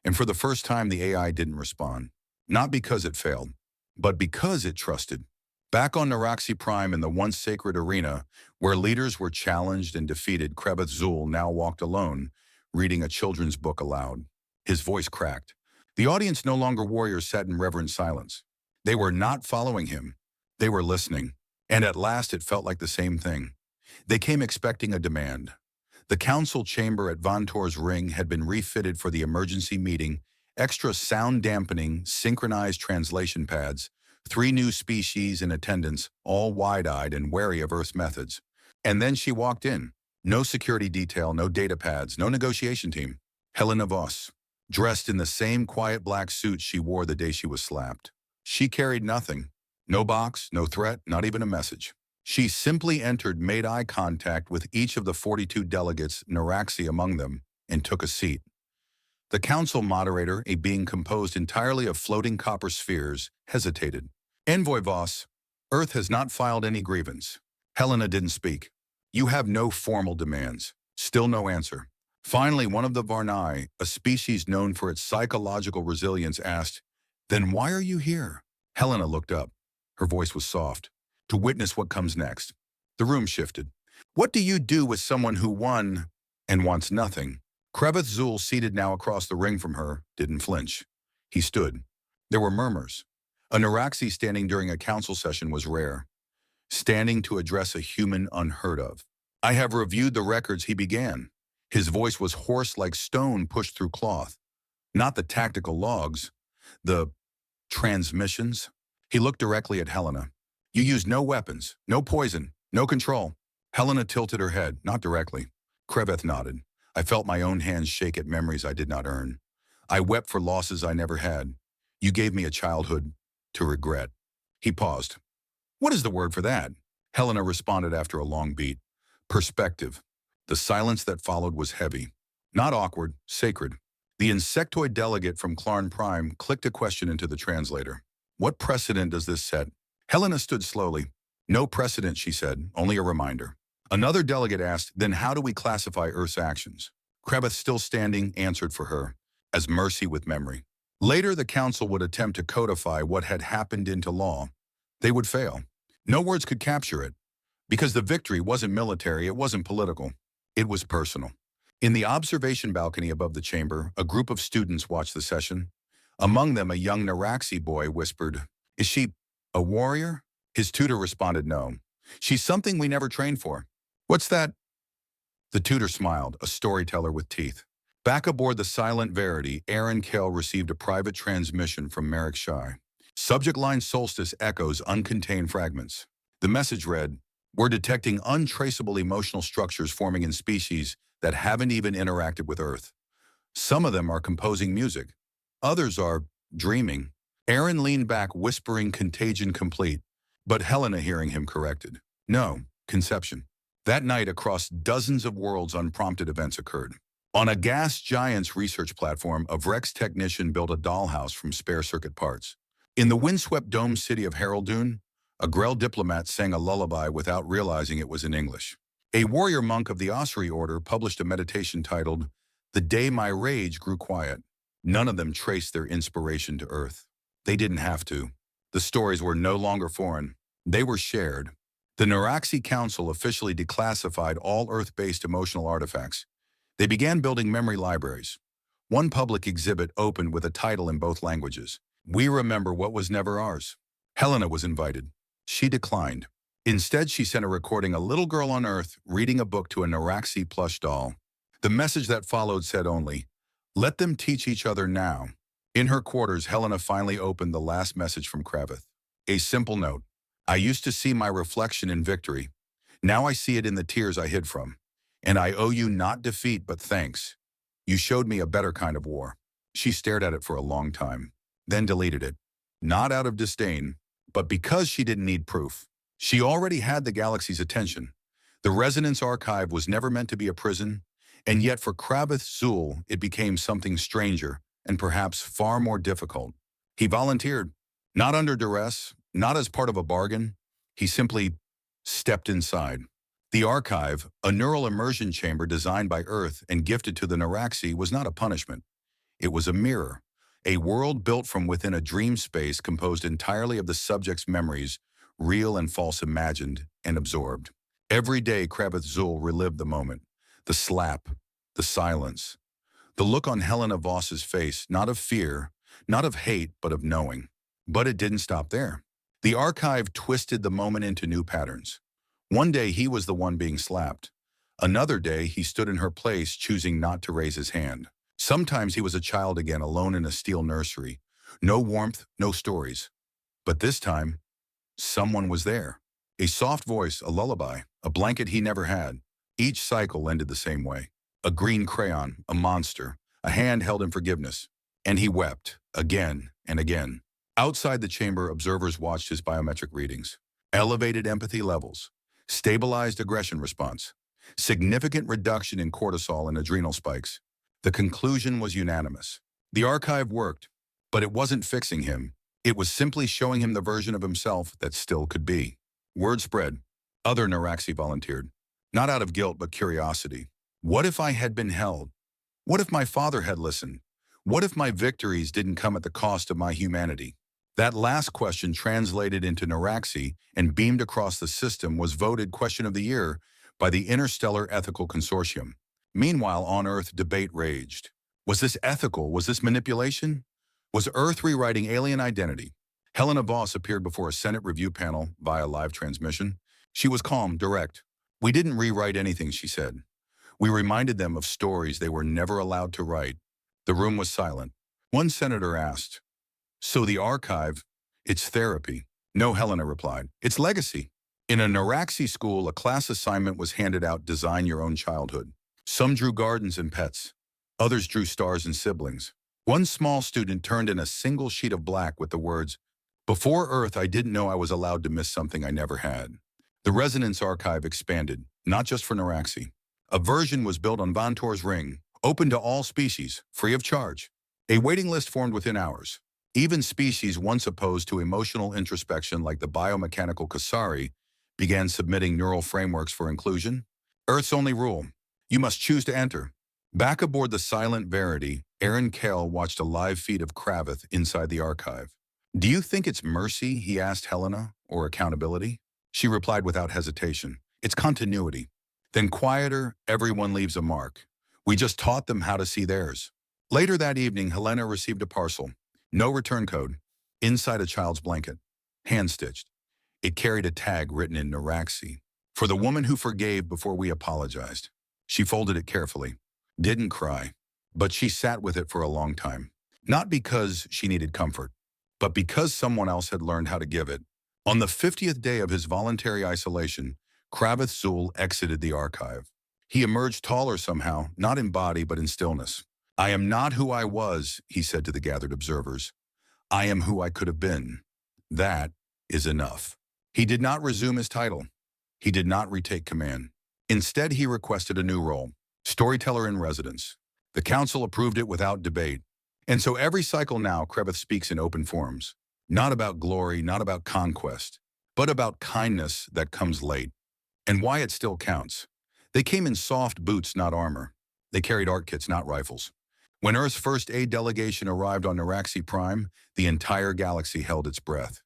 And for the first time, the AI didn't respond. Not because it failed, but because it trusted. Back on Naraxi Prime, in the once sacred arena, where leaders were challenged and defeated, Kraveth Zul now walked alone, reading a children's book aloud. His voice cracked. The audience, no longer warriors, sat in reverent silence. They were not following him. They were listening. And at last it felt like the same thing. They came expecting a demand. The council chamber at Vantor's Ring had been refitted for the emergency meeting, extra sound dampening, synchronized translation pads, 3 new species in attendance, all wide-eyed and wary of Earth's methods. And then she walked in. No security detail, no data pads, no negotiation team. Helena Voss, dressed in the same quiet black suit she wore the day she was slapped. She carried nothing. No box, no threat, not even a message. She simply entered, made eye contact with each of the 42 delegates, Naraxi among them, and took a seat. The council moderator, a being composed entirely of floating copper spheres, hesitated. "Envoy Voss, Earth has not filed any grievance." Helena didn't speak. "You have no formal demands." Still no answer. Finally, one of the Varnai, a species known for its psychological resilience, asked, "Then why are you here?" Helena looked up. Her voice was soft. "To witness what comes next." The room shifted. "What do you do with someone who won and wants nothing?" Kraveth Zul, seated now across the ring from her, didn't flinch. He stood. There were murmurs. A Naraxi standing during a council session was rare. Standing to address a human unheard of. "I have reviewed the records," he began. His voice was hoarse like stone pushed through cloth. "Not the tactical logs, the transmissions." He looked directly at Helena. "You used no weapons, no poison, no control." Helena tilted her head, not directly. Kraveth nodded. "I felt my own hands shake at memories I did not earn. I wept for losses I never had. You gave me a childhood to regret." He paused. What is the word for that? Helena responded after a long beat. Perspective. The silence that followed was heavy. Not awkward, sacred. The insectoid delegate from Clarn Prime clicked a question into the translator. What precedent does this set? Helena stood slowly. No precedent, she said, only a reminder. Another delegate asked, then how do we classify Earth's actions? Kraveth, still standing, answered for her, as mercy with memory. Later, the council would attempt to codify what had happened into law. They would fail. No words could capture it, because the victory wasn't military, it wasn't political. It was personal. In the observation balcony above the chamber, a group of students watched the session. Among them, a young Naraxi boy whispered, "Is she a warrior?" His tutor responded, "No. She's something we never trained for." "What's that?" The tutor smiled, a storyteller with teeth. Back aboard the Silent Verity, Aaron Kell received a private transmission from Naraxi. Subject line Solstice echoes uncontained fragments. The message read, "We're detecting untraceable emotional structures forming in species that haven't even interacted with Earth. Some of them are composing music. Others are dreaming." Aaron leaned back, whispering contagion complete, but Helena, hearing him, corrected. "No, conception." That night, across dozens of worlds, unprompted events occurred. On a gas giant's research platform, a Vrex technician built a dollhouse from spare circuit parts. In the windswept domed city of Heraldune, a Grell diplomat sang a lullaby without realizing it was in English. A warrior monk of the Osiri order published a meditation titled, "The Day My Rage Grew Quiet." None of them traced their inspiration to Earth. They didn't have to. The stories were no longer foreign. They were shared. The Naraxi Council officially declassified all Earth-based emotional artifacts. They began building memory libraries. One public exhibit opened with a title in both languages. "We remember what was never ours." Helena was invited. She declined. Instead, she sent a recording, a little girl on Earth reading a book to a Naraxi plush doll. The message that followed said only, "Let them teach each other now." In her quarters, Helena finally opened the last message from Kraveth. A simple note. "I used to see my reflection in victory. Now I see it in the tears I hid from. And I owe you not defeat, but thanks. You showed me a better kind of war." She stared at it for a long time, then deleted it. Not out of disdain, but because she didn't need proof. She already had the galaxy's attention. The Resonance Archive was never meant to be a prison, and yet for Kraveth Zul, it became something stranger and perhaps far more difficult. He volunteered, not under duress, not as part of a bargain. He simply stepped inside. The archive, a neural immersion chamber designed by Earth and gifted to the Naraxi, was not a punishment. It was a mirror, a world built from within a dream space composed entirely of the subject's memories, real and false, imagined and absorbed. Every day, Kraveth Zul relived the moment, the slap, the silence, the look on Helena Voss's face, not of fear, not of hate, but of knowing. But it didn't stop there. The archive twisted the moment into new patterns. One day, he was the one being slapped. Another day, he stood in her place, choosing not to raise his hand. Sometimes he was a child again, alone in a steel nursery. No warmth, no stories. But this time, someone was there. A soft voice, a lullaby, a blanket he never had. Each cycle ended the same way. A green crayon, a monster, a hand held in forgiveness. And he wept, again and again. Outside the chamber, observers watched his biometric readings. Elevated empathy levels, stabilized aggression response, significant reduction in cortisol and adrenal spikes. The conclusion was unanimous. The archive worked, but it wasn't fixing him. It was simply showing him the version of himself that still could be. Word spread. Other Naraxi volunteered, not out of guilt but curiosity. What if I had been held? What if my father had listened? What if my victories didn't come at the cost of my humanity? That last question, translated into Naraxi and beamed across the system, was voted Question of the Year by the Interstellar Ethical Consortium. Meanwhile, on Earth, debate raged. Was this ethical? Was this manipulation? Was Earth rewriting alien identity? Helena Voss appeared before a Senate review panel via live transmission. She was calm, direct. "We didn't rewrite anything," she said. "We reminded them of stories they were never allowed to write." The room was silent. One senator asked, "So the archive, it's therapy?" "No," Helena replied. "It's legacy." In a Naraxi school, a class assignment was handed out: design your own childhood. Some drew gardens and pets. Others drew stars and siblings. One small student turned in a single sheet of black with the words, Before Earth, I didn't know I was allowed to miss something I never had. The Resonance Archive expanded, not just for Naraxi. A version was built on Vantor's ring, open to all species, free of charge. A waiting list formed within hours. Even species once opposed to emotional introspection like the biomechanical Kasari began submitting neural frameworks for inclusion. Earth's only rule: you must choose to enter. Back aboard the Silent Verity, Aaron Kale watched a live feed of Kraveth inside the archive. "Do you think it's mercy," he asked Helena, "or accountability?" She replied without hesitation, "It's continuity." Then quieter, "Everyone leaves a mark. We just taught them how to see theirs." Later that evening, Helena received a parcel. No return code. Inside a child's blanket. Hand-stitched. It carried a tag written in Naraxi. "For the woman who forgave before we apologized." She folded it carefully. Didn't cry. But she sat with it for a long time. Not because she needed comfort, but because someone else had learned how to give it. On the 50th day of his voluntary isolation, Kraveth Zul exited the archive. He emerged taller somehow, not in body but in stillness. "I am not who I was," he said to the gathered observers. "I am who I could have been. That is enough." He did not resume his title. He did not retake command. Instead, he requested a new role: storyteller in residence. The council approved it without debate. And so every cycle now, Kraveth speaks in open forums. Not about glory, not about conquest, but about kindness that comes late. And why it still counts. They came in soft boots, not armor. They carried art kits, not rifles. When Earth's first aid delegation arrived on Naraxi Prime, the entire galaxy held its breath.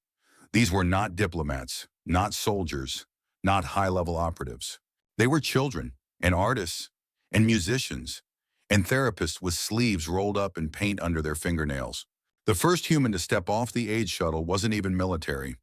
These were not diplomats, not soldiers, not high-level operatives. They were children, and artists, and musicians, and therapists with sleeves rolled up and paint under their fingernails. The first human to step off the aid shuttle wasn't even military.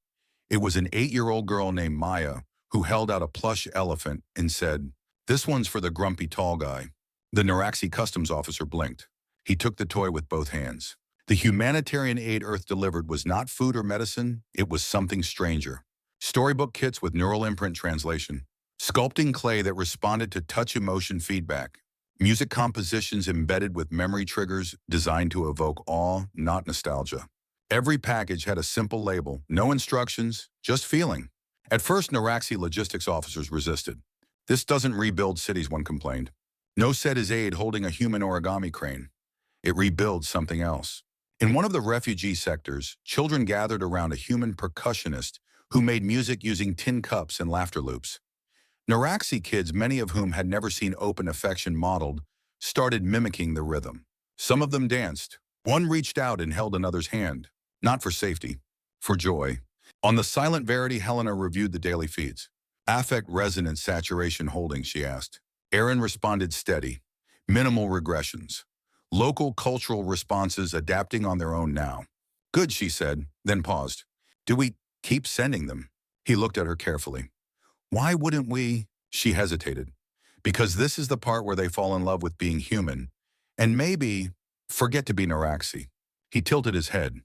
It was an 8-year-old girl named Maya who held out a plush elephant and said, "This one's for the grumpy tall guy." The Naraxi customs officer blinked. He took the toy with both hands. The humanitarian aid Earth delivered was not food or medicine, it was something stranger. Storybook kits with neural imprint translation. Sculpting clay that responded to touch emotion feedback. Music compositions embedded with memory triggers designed to evoke awe, not nostalgia. Every package had a simple label, no instructions, just feeling. At first, Naraxi logistics officers resisted. "This doesn't rebuild cities," one complained. "No," said his aide holding a human origami crane. "It rebuilds something else." In one of the refugee sectors, children gathered around a human percussionist who made music using tin cups and laughter loops. Naraxi kids, many of whom had never seen open affection modeled, started mimicking the rhythm. Some of them danced. One reached out and held another's hand, not for safety, for joy. On the Silent Verity, Helena reviewed the daily feeds. "Affect resonance saturation holding," she asked. Aaron responded steady. Minimal regressions. Local cultural responses adapting on their own now. "Good," she said, then paused. "Do we keep sending them?" He looked at her carefully. "Why wouldn't we?" She hesitated. "Because this is the part where they fall in love with being human, and maybe forget to be Naraxi." He tilted his head.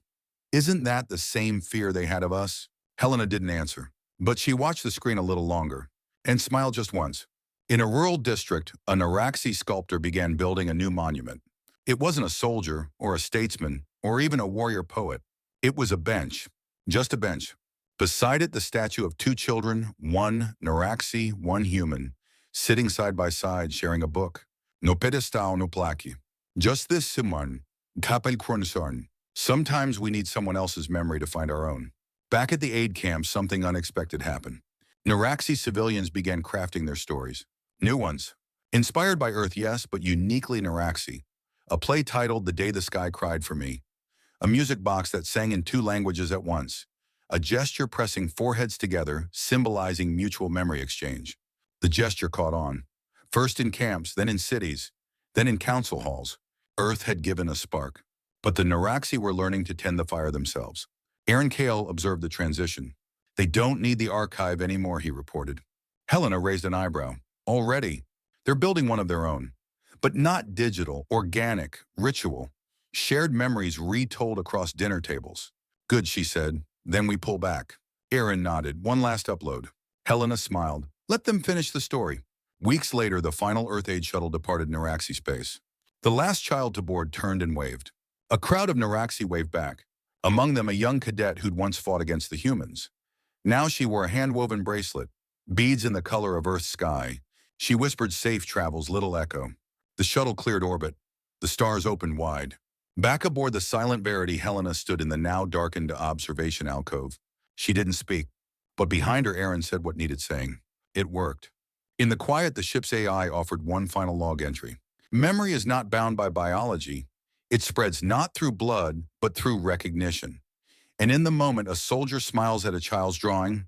"Isn't that the same fear they had of us?" Helena didn't answer, but she watched the screen a little longer and smiled just once. In a rural district, a Naraxi sculptor began building a new monument. It wasn't a soldier or a statesman or even a warrior poet. It was a bench, just a bench. Beside it, the statue of 2 children, one Naraxi, one human, sitting side by side, sharing a book. "No pedestal, no plaque. Just this, Simon. Tapel Kronsorn." Sometimes we need someone else's memory to find our own. Back at the aid camp, something unexpected happened. Naraxi civilians began crafting their stories. New ones. Inspired by Earth, yes, but uniquely Naraxi. A play titled "The Day the Sky Cried for Me." A music box that sang in 2 languages at once. A gesture pressing foreheads together, symbolizing mutual memory exchange. The gesture caught on. First in camps, then in cities, then in council halls. Earth had given a spark. But the Naraxi were learning to tend the fire themselves. Aaron Kale observed the transition. "They don't need the archive anymore," he reported. Helena raised an eyebrow. "Already. They're building one of their own. But not digital, organic, ritual. Shared memories retold across dinner tables." "Good," she said. "Then we pull back." Aaron nodded. "One last upload." Helena smiled. "Let them finish the story." Weeks later, the final Earth Aid shuttle departed Naraxi space. The last child to board turned and waved. A crowd of Naraxi waved back. Among them, a young cadet who'd once fought against the humans. Now she wore a hand-woven bracelet, beads in the color of Earth's sky. She whispered safe travels, little echo. The shuttle cleared orbit. The stars opened wide. Back aboard the silent Verity, Helena stood in the now darkened observation alcove. She didn't speak, but behind her Aaron said what needed saying. It worked. In the quiet, the ship's AI offered one final log entry. Memory is not bound by biology. It spreads not through blood, but through recognition. And in the moment, a soldier smiles at a child's drawing.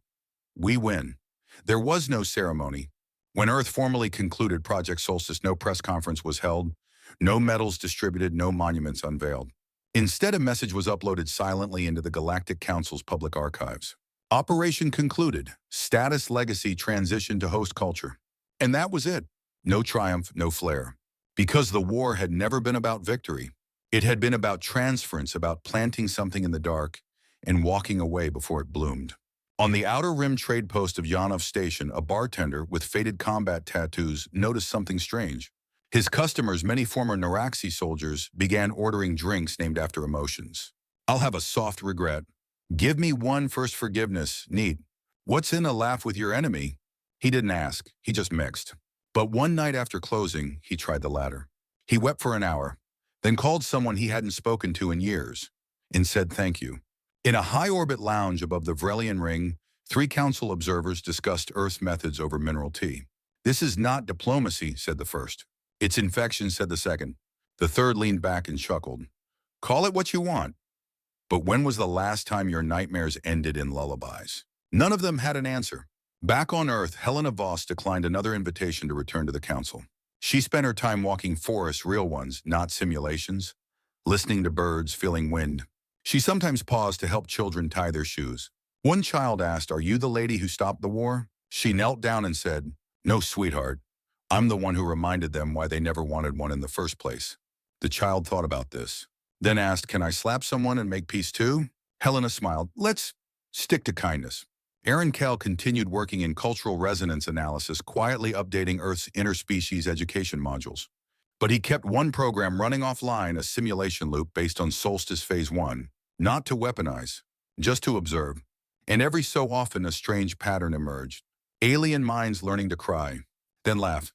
We win. There was no ceremony. When Earth formally concluded Project Solstice, no press conference was held, no medals distributed, no monuments unveiled. Instead, a message was uploaded silently into the Galactic Council's public archives. Operation concluded. Status legacy transitioned to host culture. And that was it. No triumph, no flair. Because the war had never been about victory. It had been about transference, about planting something in the dark and walking away before it bloomed. On the outer rim trade post of Yanov Station, a bartender with faded combat tattoos noticed something strange. His customers, many former Naraxi soldiers, began ordering drinks named after emotions. I'll have a soft regret. Give me one first forgiveness. Neat. What's in a laugh with your enemy? He didn't ask. He just mixed. But one night after closing, he tried the latter. He wept for an hour, then called someone he hadn't spoken to in years and said thank you. In a high-orbit lounge above the Vrelian Ring, 3 council observers discussed Earth's methods over mineral tea. This is not diplomacy, said the first. It's infection, said the second. The third leaned back and chuckled. Call it what you want. But when was the last time your nightmares ended in lullabies? None of them had an answer. Back on Earth, Helena Voss declined another invitation to return to the council. She spent her time walking forests, real ones, not simulations, listening to birds, feeling wind. She sometimes paused to help children tie their shoes. One child asked, "Are you the lady who stopped the war?" She knelt down and said, "No, sweetheart. I'm the one who reminded them why they never wanted one in the first place." The child thought about this, then asked, "Can I slap someone and make peace too?" Helena smiled. "Let's stick to kindness." Aaron Kell continued working in cultural resonance analysis, quietly updating Earth's interspecies education modules. But he kept one program running offline, a simulation loop based on Solstice Phase 1, not to weaponize, just to observe. And every so often a strange pattern emerged. Alien minds learning to cry, then laugh,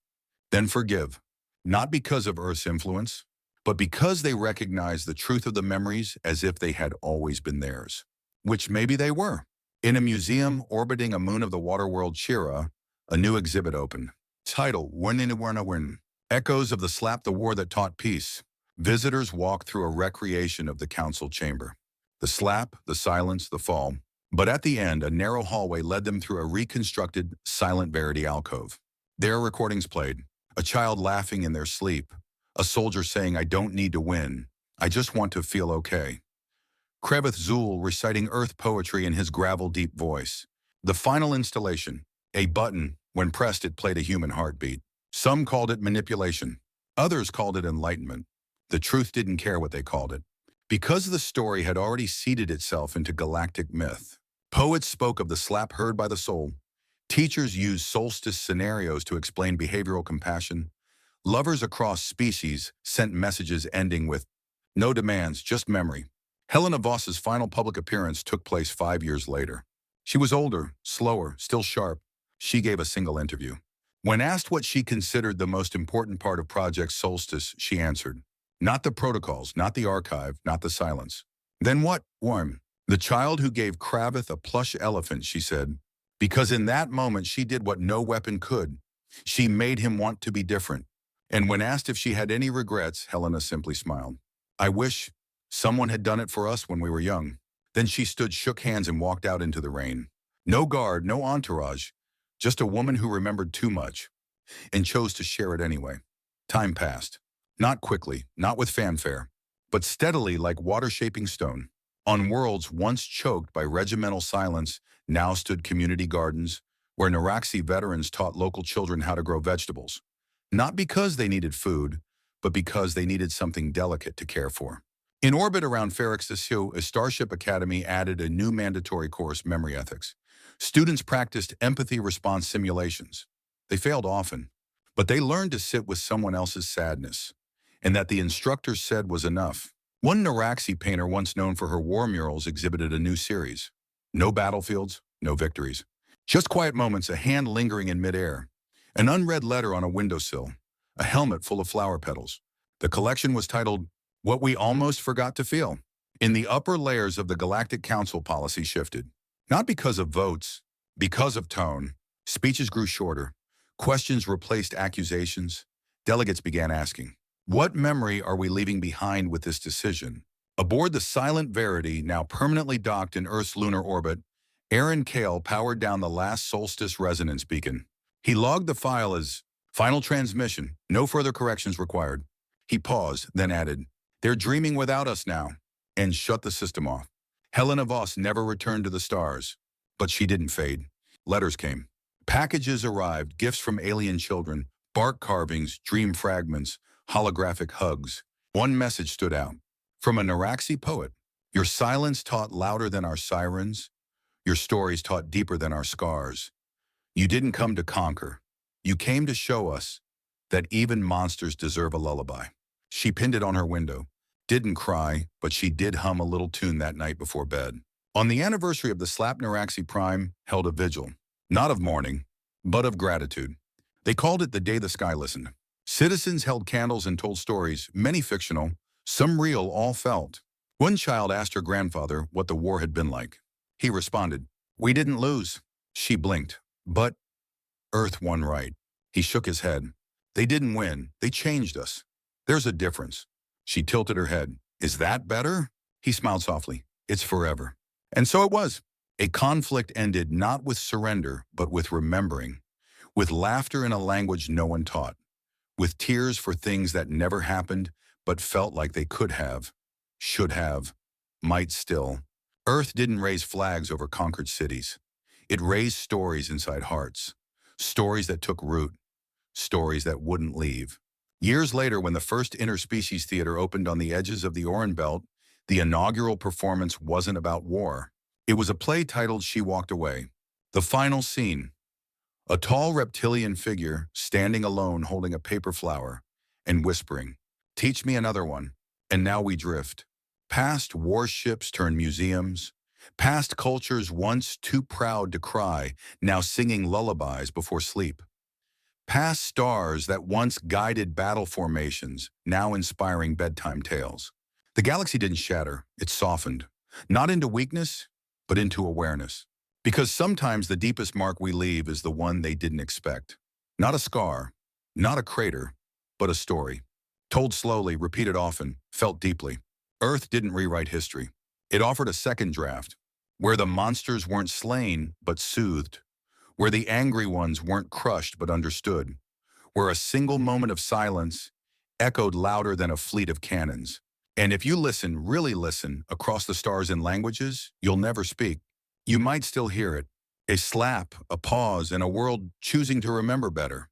then forgive. Not because of Earth's influence, but because they recognized the truth of the memories as if they had always been theirs. Which maybe they were. In a museum orbiting a moon of the water world Shira, a new exhibit opened. Title, Win. Echoes of the Slap, the War That Taught Peace. Visitors walked through a recreation of the council chamber. The slap, the silence, the fall. But at the end, a narrow hallway led them through a reconstructed, silent Verity alcove. There, recordings played. A child laughing in their sleep. A soldier saying, "I don't need to win. I just want to feel okay." Kraveth Zul reciting Earth poetry in his gravel-deep voice. The final installation. A button. When pressed, it played a human heartbeat. Some called it manipulation. Others called it enlightenment. The truth didn't care what they called it. Because the story had already seeded itself into galactic myth. Poets spoke of the slap heard by the soul. Teachers used solstice scenarios to explain behavioral compassion. Lovers across species sent messages ending with, "No demands, just memory." Helena Voss's final public appearance took place 5 years later. She was older, slower, still sharp. She gave a single interview. When asked what she considered the most important part of Project Solstice, she answered, "Not the protocols, not the archive, not the silence." "Then what, Worm?" "The child who gave Kraveth a plush elephant," she said. "Because in that moment she did what no weapon could. She made him want to be different." And when asked if she had any regrets, Helena simply smiled. "I wish someone had done it for us when we were young." Then she stood, shook hands, and walked out into the rain. No guard, no entourage, just a woman who remembered too much and chose to share it anyway. Time passed. Not quickly, not with fanfare, but steadily like water shaping stone. On worlds once choked by regimental silence, now stood community gardens, where Naraxi veterans taught local children how to grow vegetables. Not because they needed food, but because they needed something delicate to care for. In orbit around Naraxi, a Starship Academy added a new mandatory course, memory ethics. Students practiced empathy response simulations. They failed often, but they learned to sit with someone else's sadness, and that the instructor said was enough. One Naraxi painter once known for her war murals exhibited a new series. No battlefields, no victories. Just quiet moments, a hand lingering in midair, an unread letter on a windowsill, a helmet full of flower petals. The collection was titled, What We Almost Forgot to Feel. In the upper layers of the Galactic Council, policy shifted. Not because of votes, because of tone. Speeches grew shorter. Questions replaced accusations. Delegates began asking, what memory are we leaving behind with this decision? Aboard the Silent Verity, now permanently docked in Earth's lunar orbit, Aaron Kale powered down the last Solstice resonance beacon. He logged the file as final transmission, no further corrections required. He paused, then added, they're dreaming without us now, and shut the system off. Helena Voss never returned to the stars, but she didn't fade. Letters came. Packages arrived, gifts from alien children, bark carvings, dream fragments, holographic hugs. One message stood out. From a Naraxi poet, your silence taught louder than our sirens, your stories taught deeper than our scars. You didn't come to conquer. You came to show us that even monsters deserve a lullaby. She pinned it on her window. Didn't cry, but she did hum a little tune that night before bed. On the anniversary of the Slap Naraxi Prime held a vigil, not of mourning, but of gratitude. They called it the day the sky listened. Citizens held candles and told stories, many fictional, some real, all felt. One child asked her grandfather what the war had been like. He responded, we didn't lose. She blinked, but Earth won right. He shook his head. They didn't win. They changed us. There's a difference. She tilted her head. Is that better? He smiled softly. It's forever. And so it was. A conflict ended not with surrender, but with remembering, with laughter in a language no one taught, with tears for things that never happened, but felt like they could have, should have, might still. Earth didn't raise flags over conquered cities. It raised stories inside hearts, stories that took root, stories that wouldn't leave. Years later, when the first interspecies theater opened on the edges of the Oran Belt, the inaugural performance wasn't about war. It was a play titled She Walked Away. The final scene, a tall reptilian figure standing alone holding a paper flower and whispering, teach me another one. And now we drift. Past warships turned museums, past cultures once too proud to cry, now singing lullabies before sleep. Past stars that once guided battle formations, now inspiring bedtime tales. The galaxy didn't shatter, it softened. Not into weakness, but into awareness. Because sometimes the deepest mark we leave is the one they didn't expect. Not a scar, not a crater, but a story. Told slowly, repeated often, felt deeply. Earth didn't rewrite history. It offered a second draft, where the monsters weren't slain, but soothed, where the angry ones weren't crushed, but understood, where a single moment of silence echoed louder than a fleet of cannons. And if you listen, really listen, across the stars in languages you'll never speak, you might still hear it. A slap, a pause, and a world choosing to remember better.